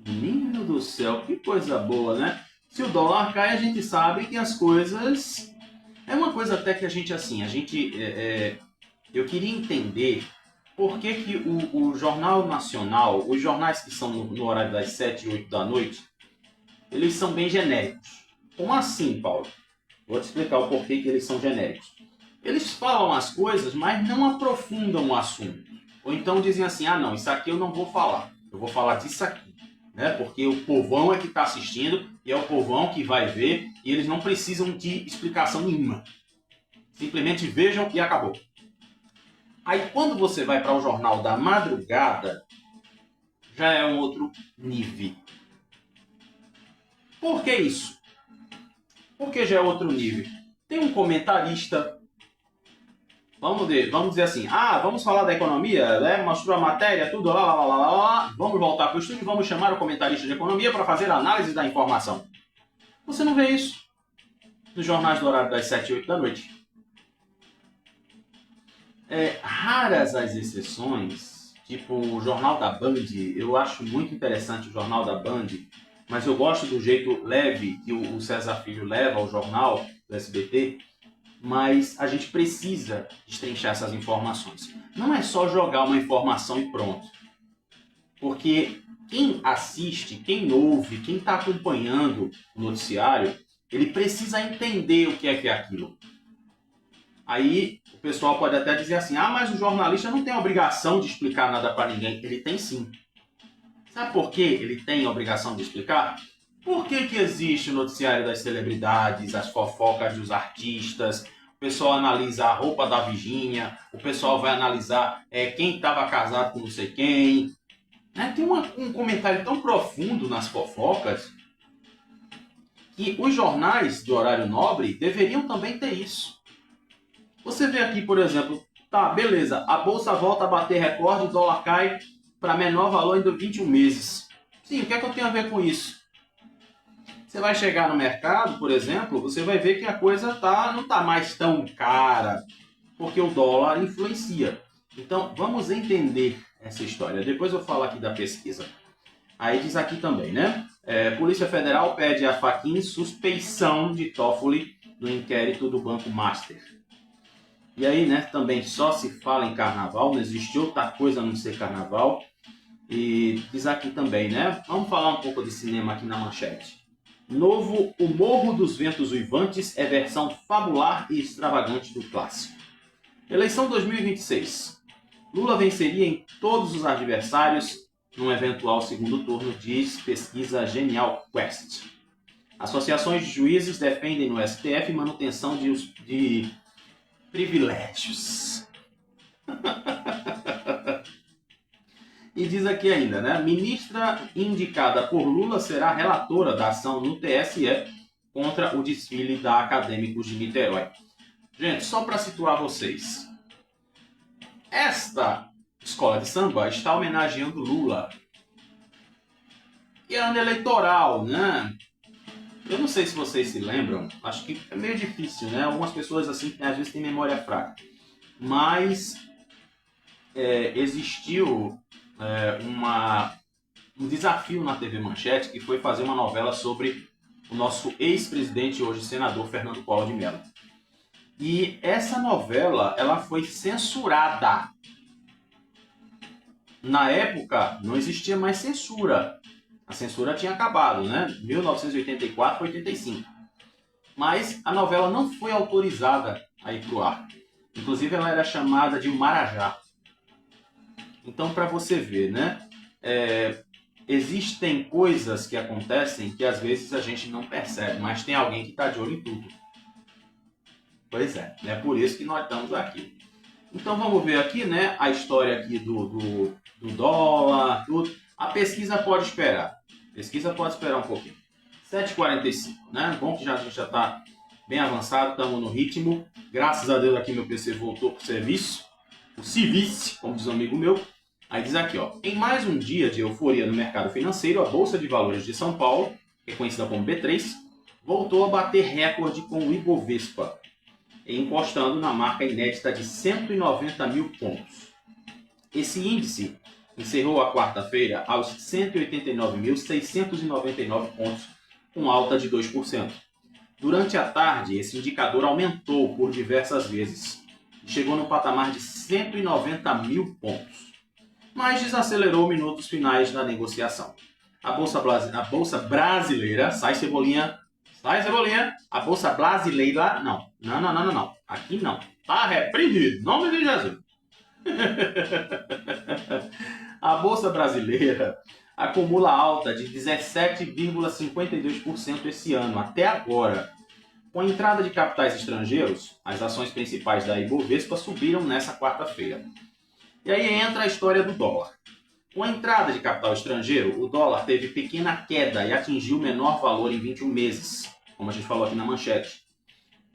Menino do céu, que coisa boa, né? Se o dólar cai, a gente sabe que as coisas... É uma coisa até que a gente, assim, eu queria entender por que que o Jornal Nacional, os jornais que são no horário das 7 e 8 da noite, eles são bem genéricos. Como assim, Paulo? Vou te explicar o porquê que eles são genéricos. Eles falam as coisas, mas não aprofundam o assunto. Ou então dizem assim, não, isso aqui eu não vou falar. Eu vou falar disso aqui. Né? Porque o povão é que está assistindo e é o povão que vai ver e eles não precisam de explicação nenhuma. Simplesmente vejam e acabou. Aí quando você vai para o Jornal da Madrugada, já é um outro nível. Por que isso? Porque já é outro nível. Tem um comentarista... Vamos dizer assim, vamos falar da economia, né? Mostrou a matéria, tudo lá. Vamos voltar para o estúdio e vamos chamar o comentarista de economia para fazer a análise da informação. Você não vê isso nos jornais do horário das 7 e 8 da noite. Raras as exceções, tipo o Jornal da Band, eu acho muito interessante o Jornal da Band, mas eu gosto do jeito leve que o César Filho leva ao jornal do SBT, mas a gente precisa destrinchar essas informações. Não é só jogar uma informação e pronto. Porque quem assiste, quem ouve, quem está acompanhando o noticiário, ele precisa entender o que é aquilo. Aí o pessoal pode até dizer assim, mas o jornalista não tem a obrigação de explicar nada para ninguém. Ele tem sim. Sabe por que ele tem a obrigação de explicar? Por que que existe o noticiário das celebridades, as fofocas dos artistas, o pessoal analisa a roupa da Virgínia, o pessoal vai analisar quem estava casado com não sei quem. Né? Tem um comentário tão profundo nas fofocas que os jornais de horário nobre deveriam também ter isso. Você vê aqui, por exemplo, tá, beleza, a bolsa volta a bater recorde, o dólar cai para menor valor em 21 meses. Sim, o que é que eu tenho a ver com isso? Você vai chegar no mercado, por exemplo, você vai ver que a coisa não está mais tão cara, porque o dólar influencia. Então, vamos entender essa história. Depois eu falo aqui da pesquisa. Aí diz aqui também, né? Polícia Federal pede a Fachin suspeição de Toffoli no inquérito do Banco Master. E aí, né, também só se fala em carnaval, não existe outra coisa a não ser carnaval. E diz aqui também, né? Vamos falar um pouco de cinema aqui na manchete. Novo, O Morro dos Ventos Uivantes é versão fabular e extravagante do clássico. Eleição 2026. Lula venceria em todos os adversários num eventual segundo turno, diz pesquisa Genial Quest. Associações de juízes defendem no STF manutenção de privilégios. E diz aqui ainda, né? Ministra indicada por Lula será relatora da ação no TSE contra o desfile da Acadêmicos de Niterói. Gente, só para situar vocês. Esta escola de samba está homenageando Lula. E é ano eleitoral, né? Eu não sei se vocês se lembram, acho que é meio difícil, né? Algumas pessoas assim às vezes têm memória fraca. Mas existiu um desafio na TV Manchete, que foi fazer uma novela sobre o nosso ex-presidente, hoje senador, Fernando Collor de Mello. E essa novela, ela foi censurada. Na época, não existia mais censura. A censura tinha acabado, né? 1984 para 85. Mas a novela não foi autorizada a ir pro ar. Inclusive, ela era chamada de Marajá. Então, para você ver, né? Existem coisas que acontecem que às vezes a gente não percebe, mas tem alguém que está de olho em tudo. Pois é por isso que nós estamos aqui. Então vamos ver aqui, né, a história aqui do dólar, tudo. A pesquisa pode esperar. Um pouquinho. 7h45, né? Bom que a gente já está bem avançado, estamos no ritmo. Graças a Deus aqui meu PC voltou para o serviço. O serviço, como diz um amigo meu. Aí diz aqui, ó, em mais um dia de euforia no mercado financeiro, a Bolsa de Valores de São Paulo, que é conhecida como B3, voltou a bater recorde com o Ibovespa, encostando na marca inédita de 190 mil pontos. Esse índice encerrou a quarta-feira aos 189.699 pontos, com alta de 2%. Durante a tarde, esse indicador aumentou por diversas vezes e chegou no patamar de 190 mil pontos, mas desacelerou minutos finais da negociação. A Bolsa Brasileira, sai Cebolinha, a Bolsa Brasileira, não, aqui não, tá repreendido, em nome de Jesus. A Bolsa Brasileira acumula alta de 17,52% esse ano, até agora. Com a entrada de capitais estrangeiros, as ações principais da Ibovespa subiram nessa quarta-feira. E aí entra a história do dólar. Com a entrada de capital estrangeiro, o dólar teve pequena queda e atingiu o menor valor em 21 meses, como a gente falou aqui na manchete.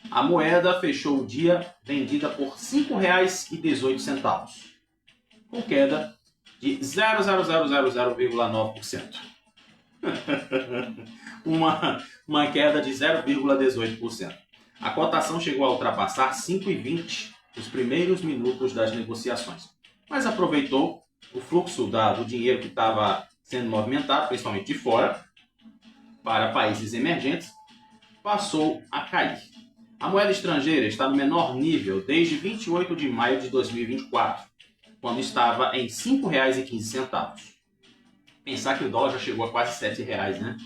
A moeda fechou o dia vendida por R$ 5,18, com queda de 0,000,9%. uma queda de 0,18%. A cotação chegou a ultrapassar 5,20 nos primeiros minutos das negociações, mas aproveitou o fluxo do dinheiro que estava sendo movimentado, principalmente de fora, para países emergentes, passou a cair. A moeda estrangeira está no menor nível desde 28 de maio de 2024, quando estava em R$ 5,15. Pensar que o dólar já chegou a quase R$ 7, né?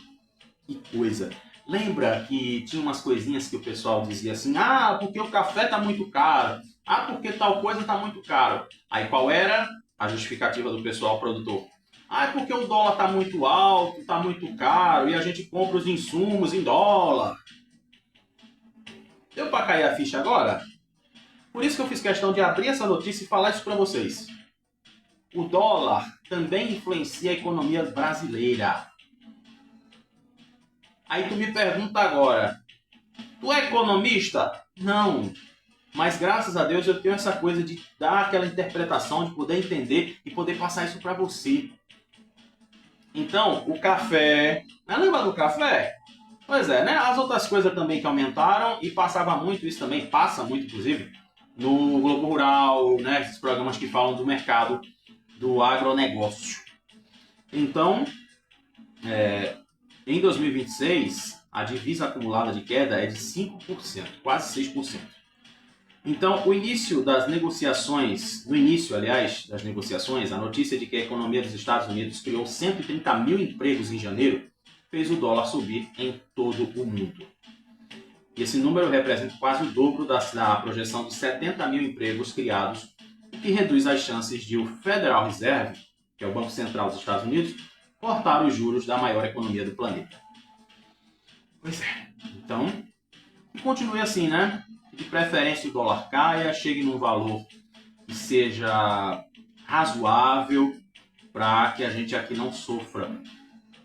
Que coisa! Lembra que tinha umas coisinhas que o pessoal dizia assim, porque o café está muito caro, porque tal coisa está muito caro. Aí qual era a justificativa do pessoal produtor? Ah, é porque o dólar está muito alto, está muito caro e a gente compra os insumos em dólar. Deu para cair a ficha agora? Por isso que eu fiz questão de abrir essa notícia e falar isso para vocês. O dólar também influencia a economia brasileira. Aí tu me pergunta agora, tu é economista? Não. Mas graças a Deus eu tenho essa coisa de dar aquela interpretação, de poder entender e poder passar isso para você. Então, o café... Lembra do café? Pois é, né? As outras coisas também que aumentaram e passava muito isso também, passa muito inclusive, no Globo Rural, né? Esses programas que falam do mercado do agronegócio. Então, em 2026, a divisa acumulada de queda é de 5%, quase 6%. Então, no início das negociações, a notícia de que a economia dos Estados Unidos criou 130 mil empregos em janeiro fez o dólar subir em todo o mundo. E esse número representa quase o dobro da projeção de 70 mil empregos criados, o que reduz as chances de o Federal Reserve, que é o Banco Central dos Estados Unidos, cortar os juros da maior economia do planeta. Pois é, então, continue assim, né? De preferência o dólar caia, chegue num valor que seja razoável para que a gente aqui não sofra,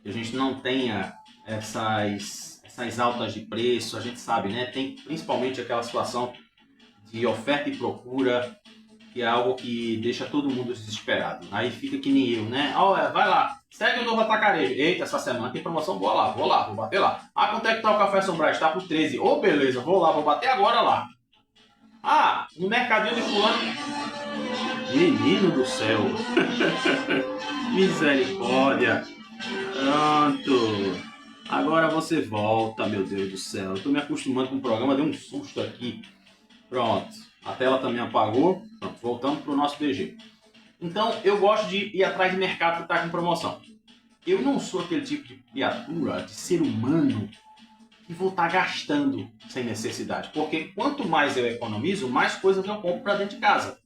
que a gente não tenha essas altas de preço. A gente sabe, né? Tem principalmente aquela situação de oferta e procura, que é algo que deixa todo mundo desesperado. Aí fica que nem eu, né? Vai lá, segue o novo atacarejo. Eita, essa semana tem promoção boa lá, vou bater lá. Ah, quanto é que tá o café São Brás? Tá por 13. Ô, beleza, vou lá, vou bater agora lá. Ah, no mercadinho de fulano. Menino do céu. Misericórdia. Pronto. Agora você volta, meu Deus do céu. Eu tô me acostumando com o programa, deu um susto aqui. Pronto. A tela também apagou. Pronto, voltamos pro nosso DG. Então, eu gosto de ir atrás de mercado que tá com promoção. Eu não sou aquele tipo de criatura, de ser humano, que vou estar gastando sem necessidade. Porque quanto mais eu economizo, mais coisas eu compro para dentro de casa.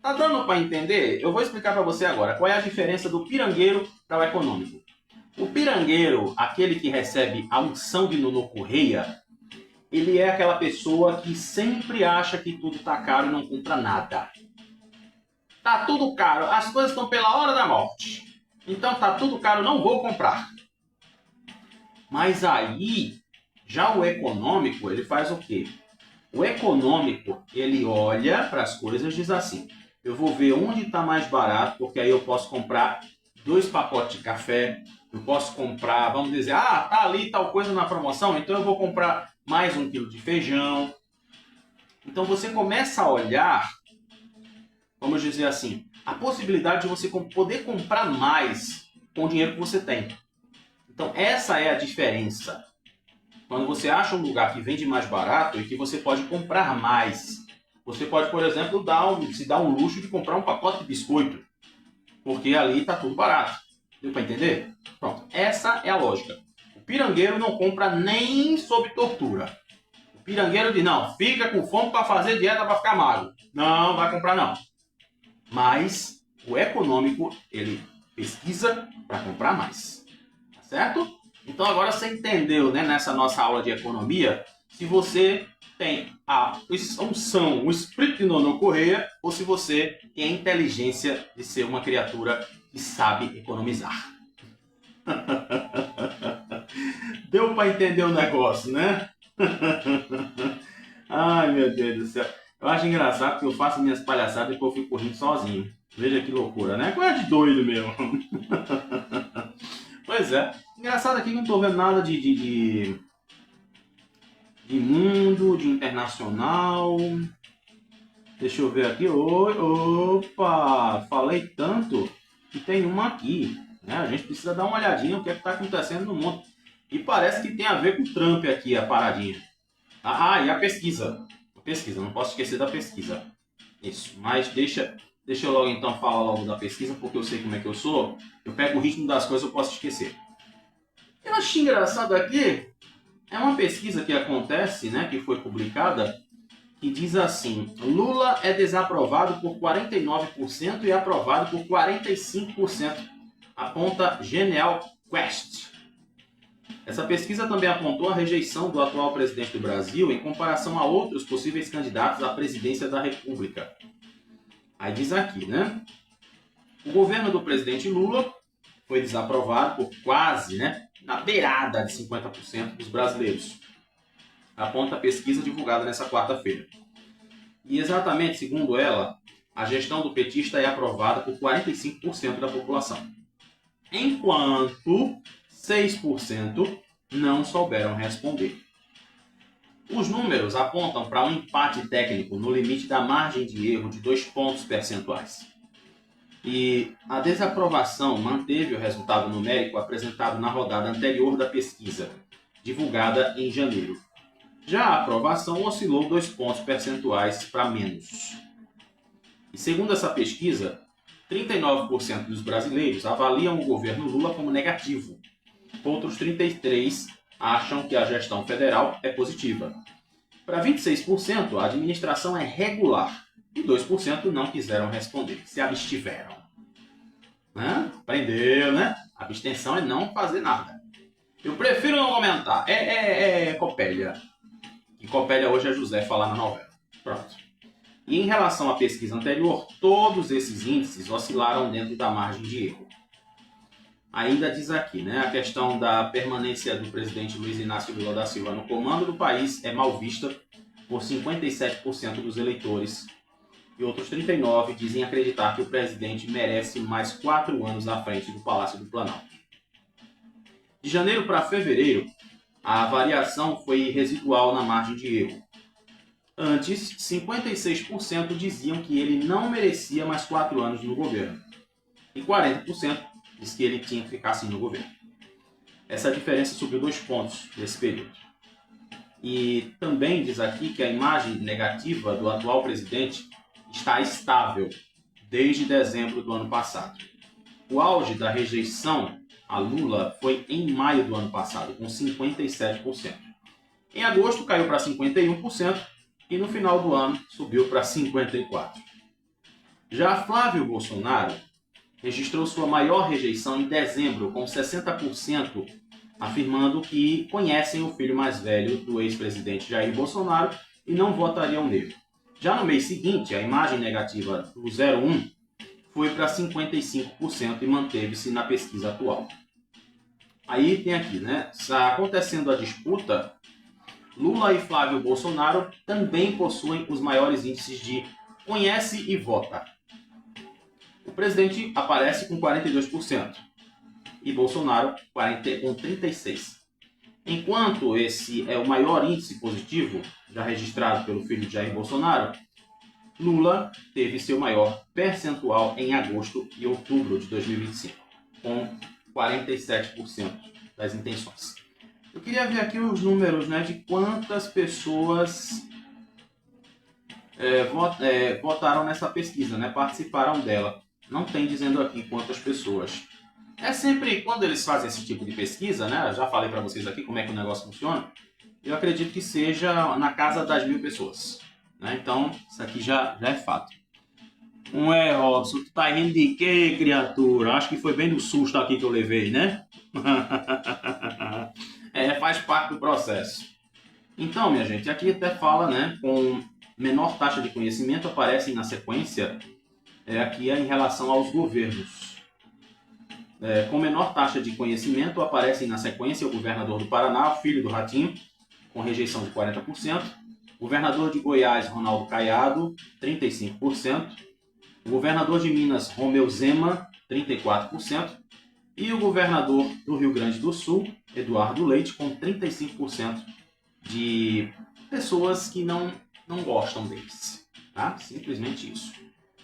Tá dando para entender? Eu vou explicar para você agora qual é a diferença do pirangueiro para o econômico. O pirangueiro, aquele que recebe a unção de Nuno Correia, ele é aquela pessoa que sempre acha que tudo tá caro e não compra nada. Tá tudo caro, as coisas estão pela hora da morte. Então tá tudo caro, não vou comprar. Mas aí, já o econômico, ele faz o quê? O econômico, ele olha para as coisas e diz assim, eu vou ver onde está mais barato, porque aí eu posso comprar 2 pacotes de café, eu posso comprar, vamos dizer, tá ali tal coisa na promoção, então eu vou comprar mais 1 quilo de feijão. Então você começa a olhar, vamos dizer assim, a possibilidade de você poder comprar mais com o dinheiro que você tem. Então essa é a diferença. Quando você acha um lugar que vende mais barato e que você pode comprar mais. Você pode, por exemplo, se dar um luxo de comprar um pacote de biscoito. Porque ali está tudo barato. Deu para entender? Pronto. Essa é a lógica. O pirangueiro não compra nem sob tortura. O pirangueiro diz, não, fica com fome para fazer dieta para ficar magro. Não, vai comprar não. Mas o econômico, ele pesquisa para comprar mais. Tá certo? Então agora você entendeu, né, nessa nossa aula de economia, se você tem a unção, o espírito de Nuno Correia, ou se você tem a inteligência de ser uma criatura que sabe economizar. Deu para entender o negócio, né? Ai, meu Deus do céu. Eu acho engraçado porque eu faço minhas palhaçadas e depois eu fico rindo sozinho. Veja que loucura, né? Coisa de doido mesmo. Pois é. Engraçado aqui que não estou vendo nada de mundo, de internacional. Deixa eu ver aqui. Opa! Falei tanto que tem uma aqui. Né? A gente precisa dar uma olhadinha no que é que está acontecendo no mundo. E parece que tem a ver com o Trump aqui, a paradinha. E a pesquisa. A pesquisa, não posso esquecer da pesquisa. Isso, mas deixa eu logo então falar logo da pesquisa, porque eu sei como é que eu sou. Eu pego o ritmo das coisas, eu posso esquecer. Eu acho engraçado aqui, é uma pesquisa que acontece, né, que foi publicada, que diz assim: Lula é desaprovado por 49% e aprovado por 45%, aponta Genial Quest. Essa pesquisa também apontou a rejeição do atual presidente do Brasil em comparação a outros possíveis candidatos à presidência da República. Aí diz aqui, né? O governo do presidente Lula foi desaprovado por quase, na beirada de 50% dos brasileiros, aponta a pesquisa divulgada nessa quarta-feira. E exatamente, segundo ela, a gestão do petista é aprovada por 45% da população, enquanto 6% não souberam responder. Os números apontam para um empate técnico no limite da margem de erro de 2 pontos percentuais. E a desaprovação manteve o resultado numérico apresentado na rodada anterior da pesquisa, divulgada em janeiro. Já a aprovação oscilou 2 pontos percentuais para menos. E segundo essa pesquisa, 39% dos brasileiros avaliam o governo Lula como negativo. Outros 33% acham que a gestão federal é positiva. Para 26%, a administração é regular. E 2% não quiseram responder, se abstiveram. Aprendeu, né? Abstenção é não fazer nada. Eu prefiro não comentar. Copélia. E Copélia hoje é José falar na novela. Pronto. E em relação à pesquisa anterior, todos esses índices oscilaram dentro da margem de erro. Ainda diz aqui, a questão da permanência do presidente Luiz Inácio Lula da Silva no comando do país é mal vista por 57% dos eleitores. E outros 39% dizem acreditar que o presidente merece mais 4 anos à frente do Palácio do Planalto. De janeiro para fevereiro, a variação foi residual na margem de erro. Antes, 56% diziam que ele não merecia mais 4 anos no governo. E 40% diz que ele tinha que ficar assim no governo. Essa diferença subiu 2 pontos nesse período. E também diz aqui que a imagem negativa do atual presidente está estável desde dezembro do ano passado. O auge da rejeição a Lula foi em maio do ano passado, com 57%. Em agosto caiu para 51% e no final do ano subiu para 54%. Já Flávio Bolsonaro registrou sua maior rejeição em dezembro, com 60%, afirmando que conhecem o filho mais velho do ex-presidente Jair Bolsonaro e não votariam nele. Já no mês seguinte, a imagem negativa do 01 foi para 55% e manteve-se na pesquisa atual. Aí tem aqui, está acontecendo a disputa, Lula e Flávio Bolsonaro também possuem os maiores índices de conhece e vota. O presidente aparece com 42% e Bolsonaro com 36%. Enquanto esse é o maior índice positivo já registrado pelo filho de Jair Bolsonaro, Lula teve seu maior percentual em agosto e outubro de 2025, com 47% das intenções. Eu queria ver aqui os números de quantas pessoas votaram nessa pesquisa, participaram dela. Não tem dizendo aqui quantas pessoas. É sempre, quando eles fazem esse tipo de pesquisa, eu já falei para vocês aqui como é que o negócio funciona, eu acredito que seja na casa das 1.000 pessoas. Então, isso aqui já é fato. Robson, tu tá rindo de quê, criatura? Acho que foi bem do susto aqui que eu levei, faz parte do processo. Então, minha gente, aqui até fala, com menor taxa de conhecimento aparecem na sequência, aqui é em relação aos governos. Com menor taxa de conhecimento aparecem na sequência o governador do Paraná, o filho do Ratinho, com rejeição de 40%, o governador de Goiás, Ronaldo Caiado, 35%, o governador de Minas, Romeu Zema, 34%, e o governador do Rio Grande do Sul, Eduardo Leite, com 35% de pessoas que não gostam deles. Simplesmente isso.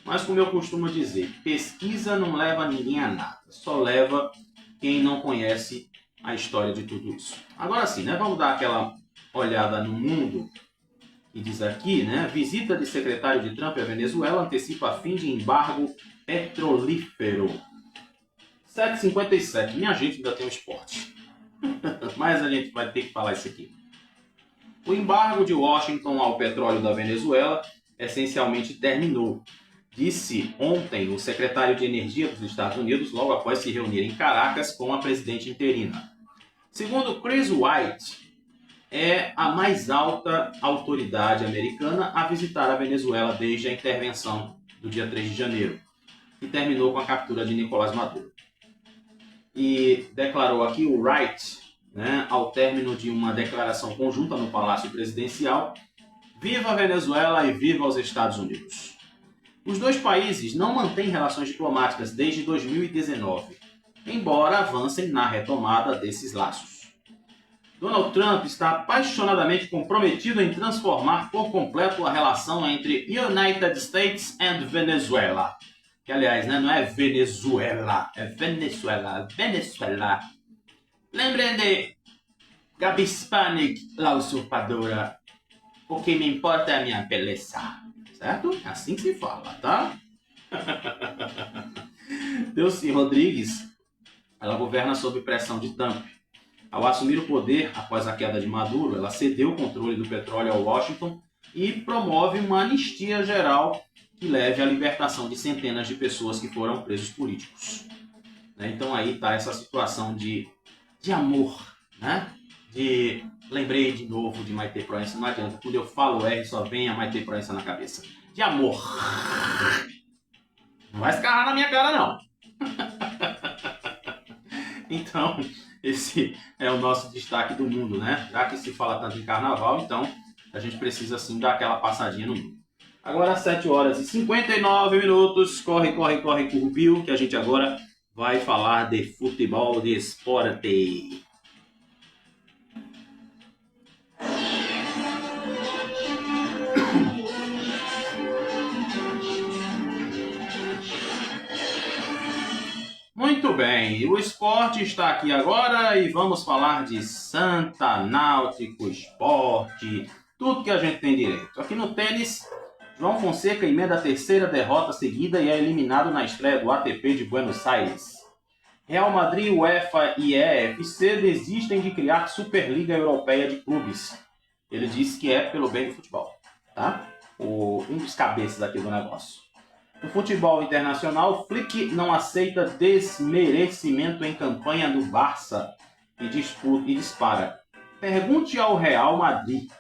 Mas como eu costumo dizer, pesquisa não leva ninguém a nada, só leva quem não conhece a história de tudo isso. Agora sim, vamos dar aquela olhada no mundo. E diz aqui, visita de secretário de Trump à Venezuela antecipa fim de embargo petrolífero. 7h57, minha gente, ainda tem o esporte. Mas a gente vai ter que falar isso aqui. O embargo de Washington ao petróleo da Venezuela essencialmente terminou, disse ontem o secretário de Energia dos Estados Unidos, logo após se reunir em Caracas com a presidente interina. Segundo Chris White, é a mais alta autoridade americana a visitar a Venezuela desde a intervenção do dia 3 de janeiro, que terminou com a captura de Nicolás Maduro. E declarou aqui o Wright, ao término de uma declaração conjunta no Palácio Presidencial: viva a Venezuela e viva os Estados Unidos. Os dois países não mantêm relações diplomáticas desde 2019, embora avancem na retomada desses laços. Donald Trump está apaixonadamente comprometido em transformar por completo a relação entre United States and Venezuela. Que, aliás, não é Venezuela, é Venezuela, Venezuela. Lembrem de Gabi Spanik, la usurpadora. O que me importa é a minha beleza. Certo? É assim que se fala, tá? Delcy Rodrigues, ela governa sob pressão de Trump. Ao assumir o poder após a queda de Maduro, ela cedeu o controle do petróleo ao Washington e promove uma anistia geral que leve à libertação de centenas de pessoas que foram presos políticos. Então aí está essa situação de amor, Lembrei de novo de Maitê Proença, não adianta, quando eu falo R só vem a Maitê Proença na cabeça. De amor. Não vai escarrar na minha cara, não. Então, esse é o nosso destaque do mundo, Já que se fala tanto em carnaval, então a gente precisa sim dar aquela passadinha no mundo. Agora 7 horas e 59 minutos. Corre, curupio, que a gente agora vai falar de futebol, de esporte. Muito bem, o esporte está aqui agora e vamos falar de Santa, Náutico, esporte, tudo que a gente tem direito. Aqui no tênis, João Fonseca emenda a terceira derrota seguida e é eliminado na estreia do ATP de Buenos Aires. Real Madrid, UEFA e EFC desistem de criar Superliga Europeia de Clubes. Ele disse que é pelo bem do futebol, tá? Um dos cabeças aqui do negócio. No futebol internacional, Flick não aceita desmerecimento em campanha do Barça e dispara: pergunte ao Real Madrid.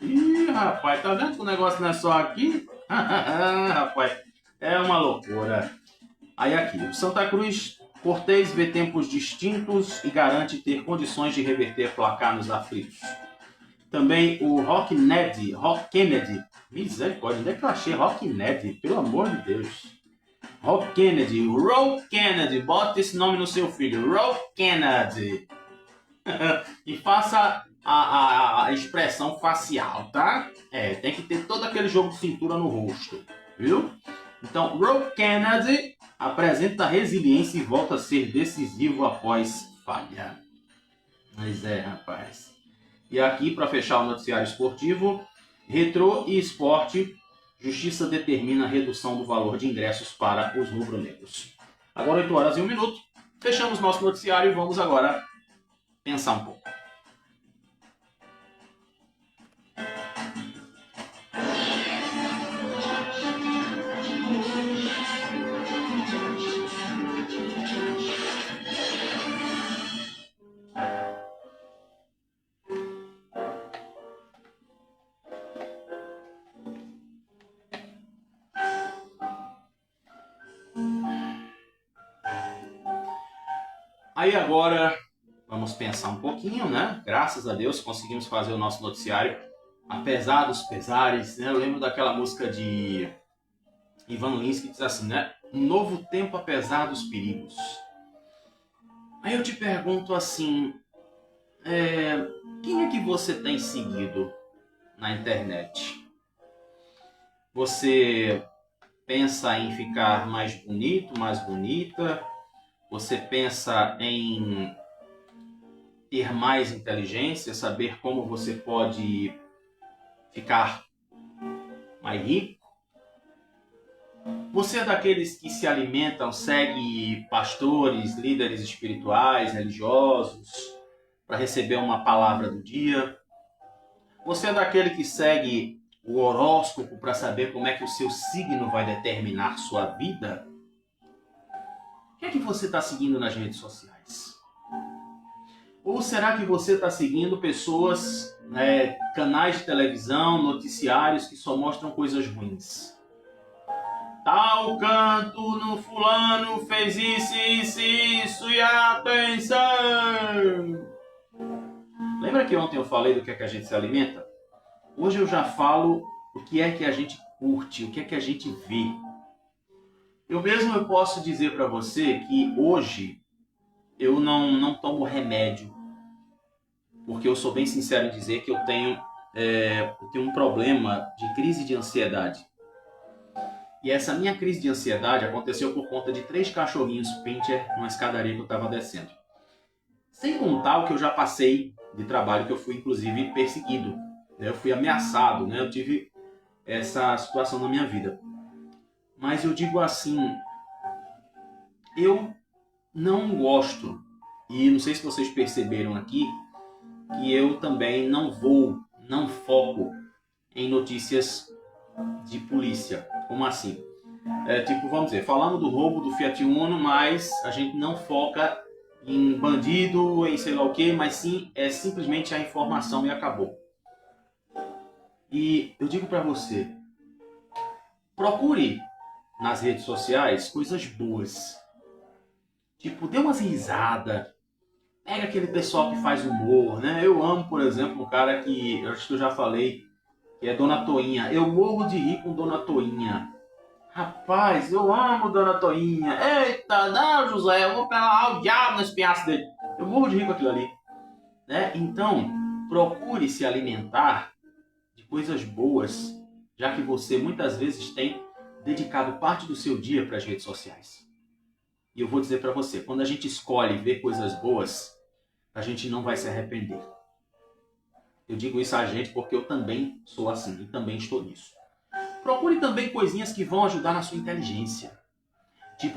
Ih, rapaz, tá vendo que o negócio não é só aqui? Rapaz, é uma loucura. Aí aqui, o Santa Cruz, Cortez vê tempos distintos e garante ter condições de reverter placar nos aflitos. Também o Rock Kennedy. Misericórdia, onde é que eu achei Rock Kennedy? Pelo amor de Deus. Rock Kennedy, bota esse nome no seu filho, Rock Kennedy. E faça a expressão facial, tá? Tem que ter todo aquele jogo de cintura no rosto, viu? Então, Rock Kennedy apresenta resiliência e volta a ser decisivo após falha. Mas rapaz. E aqui, para fechar o noticiário esportivo, Retrô e Esporte, Justiça determina a redução do valor de ingressos para os rubro-negros. Agora 8 horas e 1 minuto, fechamos nosso noticiário e vamos agora pensar um pouco. Aí agora vamos pensar um pouquinho, Graças a Deus conseguimos fazer o nosso noticiário, apesar dos pesares, Eu lembro daquela música de Ivan Lins que diz assim, Um novo tempo apesar dos perigos. Aí eu te pergunto assim, quem é que você tem seguido na internet? Você pensa em ficar mais bonito, mais bonita? Você pensa em ter mais inteligência, saber como você pode ficar mais rico? Você é daqueles que se alimentam, segue pastores, líderes espirituais, religiosos, para receber uma palavra do dia? Você é daquele que segue o horóscopo para saber como é que o seu signo vai determinar sua vida? O que é que você está seguindo nas redes sociais? Ou será que você está seguindo pessoas, canais de televisão, noticiários que só mostram coisas ruins? Tal canto no fulano fez isso e atenção! Lembra que ontem eu falei do que é que a gente se alimenta? Hoje eu já falo o que é que a gente curte, o que é que a gente vê. Eu posso dizer para você que hoje eu não tomo remédio, porque eu sou bem sincero em dizer que eu tenho um problema de crise de ansiedade. E essa minha crise de ansiedade aconteceu por conta de 3 cachorrinhos pincher numa escadaria que eu estava descendo. Sem contar o que eu já passei de trabalho, que eu fui inclusive perseguido. Eu fui ameaçado, né? Eu tive essa situação na minha vida. Mas eu digo assim, eu não gosto, e não sei se vocês perceberam aqui, que eu também não foco em notícias de polícia. Como assim? Vamos dizer, falando do roubo do Fiat Uno, mas a gente não foca em bandido, em sei lá o que, mas sim, é simplesmente a informação e acabou. E eu digo pra você, procure nas redes sociais coisas boas. Dê umas risadas. Pega aquele pessoal que faz humor, né? Eu amo, por exemplo, um cara que eu acho que eu já falei, que é Dona Toinha. Eu morro de rir com Dona Toinha. Rapaz, eu amo Dona Toinha. Eita, não, José, eu vou pelar o diabo nas piaças dele. Eu morro de rir com aquilo ali. Né? Então, procure se alimentar de coisas boas, já que você muitas vezes tem dedicado parte do seu dia para as redes sociais. E eu vou dizer para você, quando a gente escolhe ver coisas boas, a gente não vai se arrepender. Eu digo isso a gente porque eu também sou assim e também estou nisso. Procure também coisinhas que vão ajudar na sua inteligência.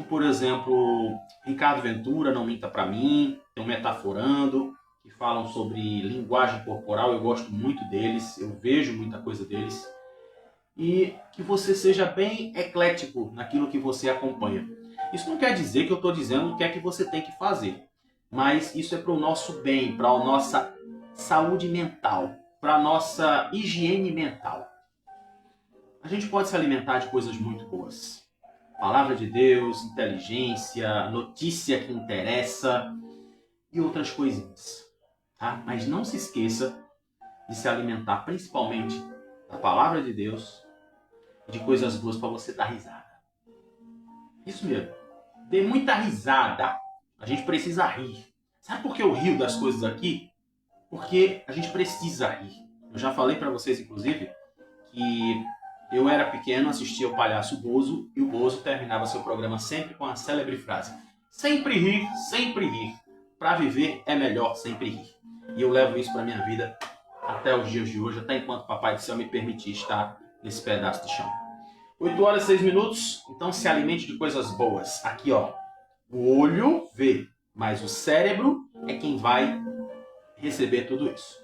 Por exemplo, Ricardo Ventura, Não Minta Pra Mim, tem um Metaforando, que falam sobre linguagem corporal. Eu gosto muito deles, eu vejo muita coisa deles. E que você seja bem eclético naquilo que você acompanha. Isso não quer dizer que eu estou dizendo o que é que você tem que fazer. Mas isso é para o nosso bem, para a nossa saúde mental, para a nossa higiene mental. A gente pode se alimentar de coisas muito boas. Palavra de Deus, inteligência, notícia que interessa e outras coisinhas. Tá? Mas não se esqueça de se alimentar principalmente da Palavra de Deus e de coisas boas para você dar risada. Isso mesmo. Dê muita risada. A gente precisa rir. Sabe por que eu rio das coisas aqui? Porque a gente precisa rir. Eu já falei para vocês, inclusive, que eu era pequeno, assistia o Palhaço Bozo, e o Bozo terminava seu programa sempre com a célebre frase: sempre rir, sempre rir. Para viver é melhor sempre rir. E eu levo isso para minha vida até os dias de hoje, até enquanto o Papai do Céu me permitir estar nesse pedaço de chão. 8 horas e 6 minutos, então se alimente de coisas boas. Aqui, ó, o olho vê, mas o cérebro é quem vai receber tudo isso.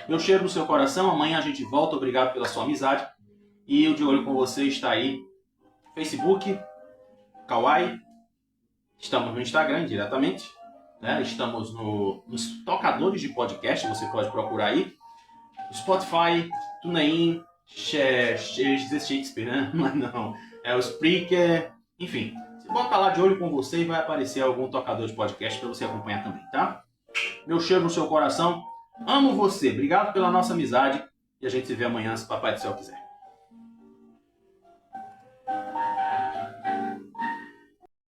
Meu cheiro no seu coração, amanhã a gente volta, obrigado pela sua amizade. E o De Olho com Você está aí, Facebook, Kawaii, estamos no Instagram diretamente, né? Estamos nos tocadores de podcast, você pode procurar aí, Spotify, TuneIn, Shakespeare, né? Mas não, é o Spreaker, enfim. Você bota lá De Olho com Você e vai aparecer algum tocador de podcast para você acompanhar também, tá? Meu cheiro no seu coração, amo você, obrigado pela nossa amizade e a gente se vê amanhã se o Papai do Céu quiser.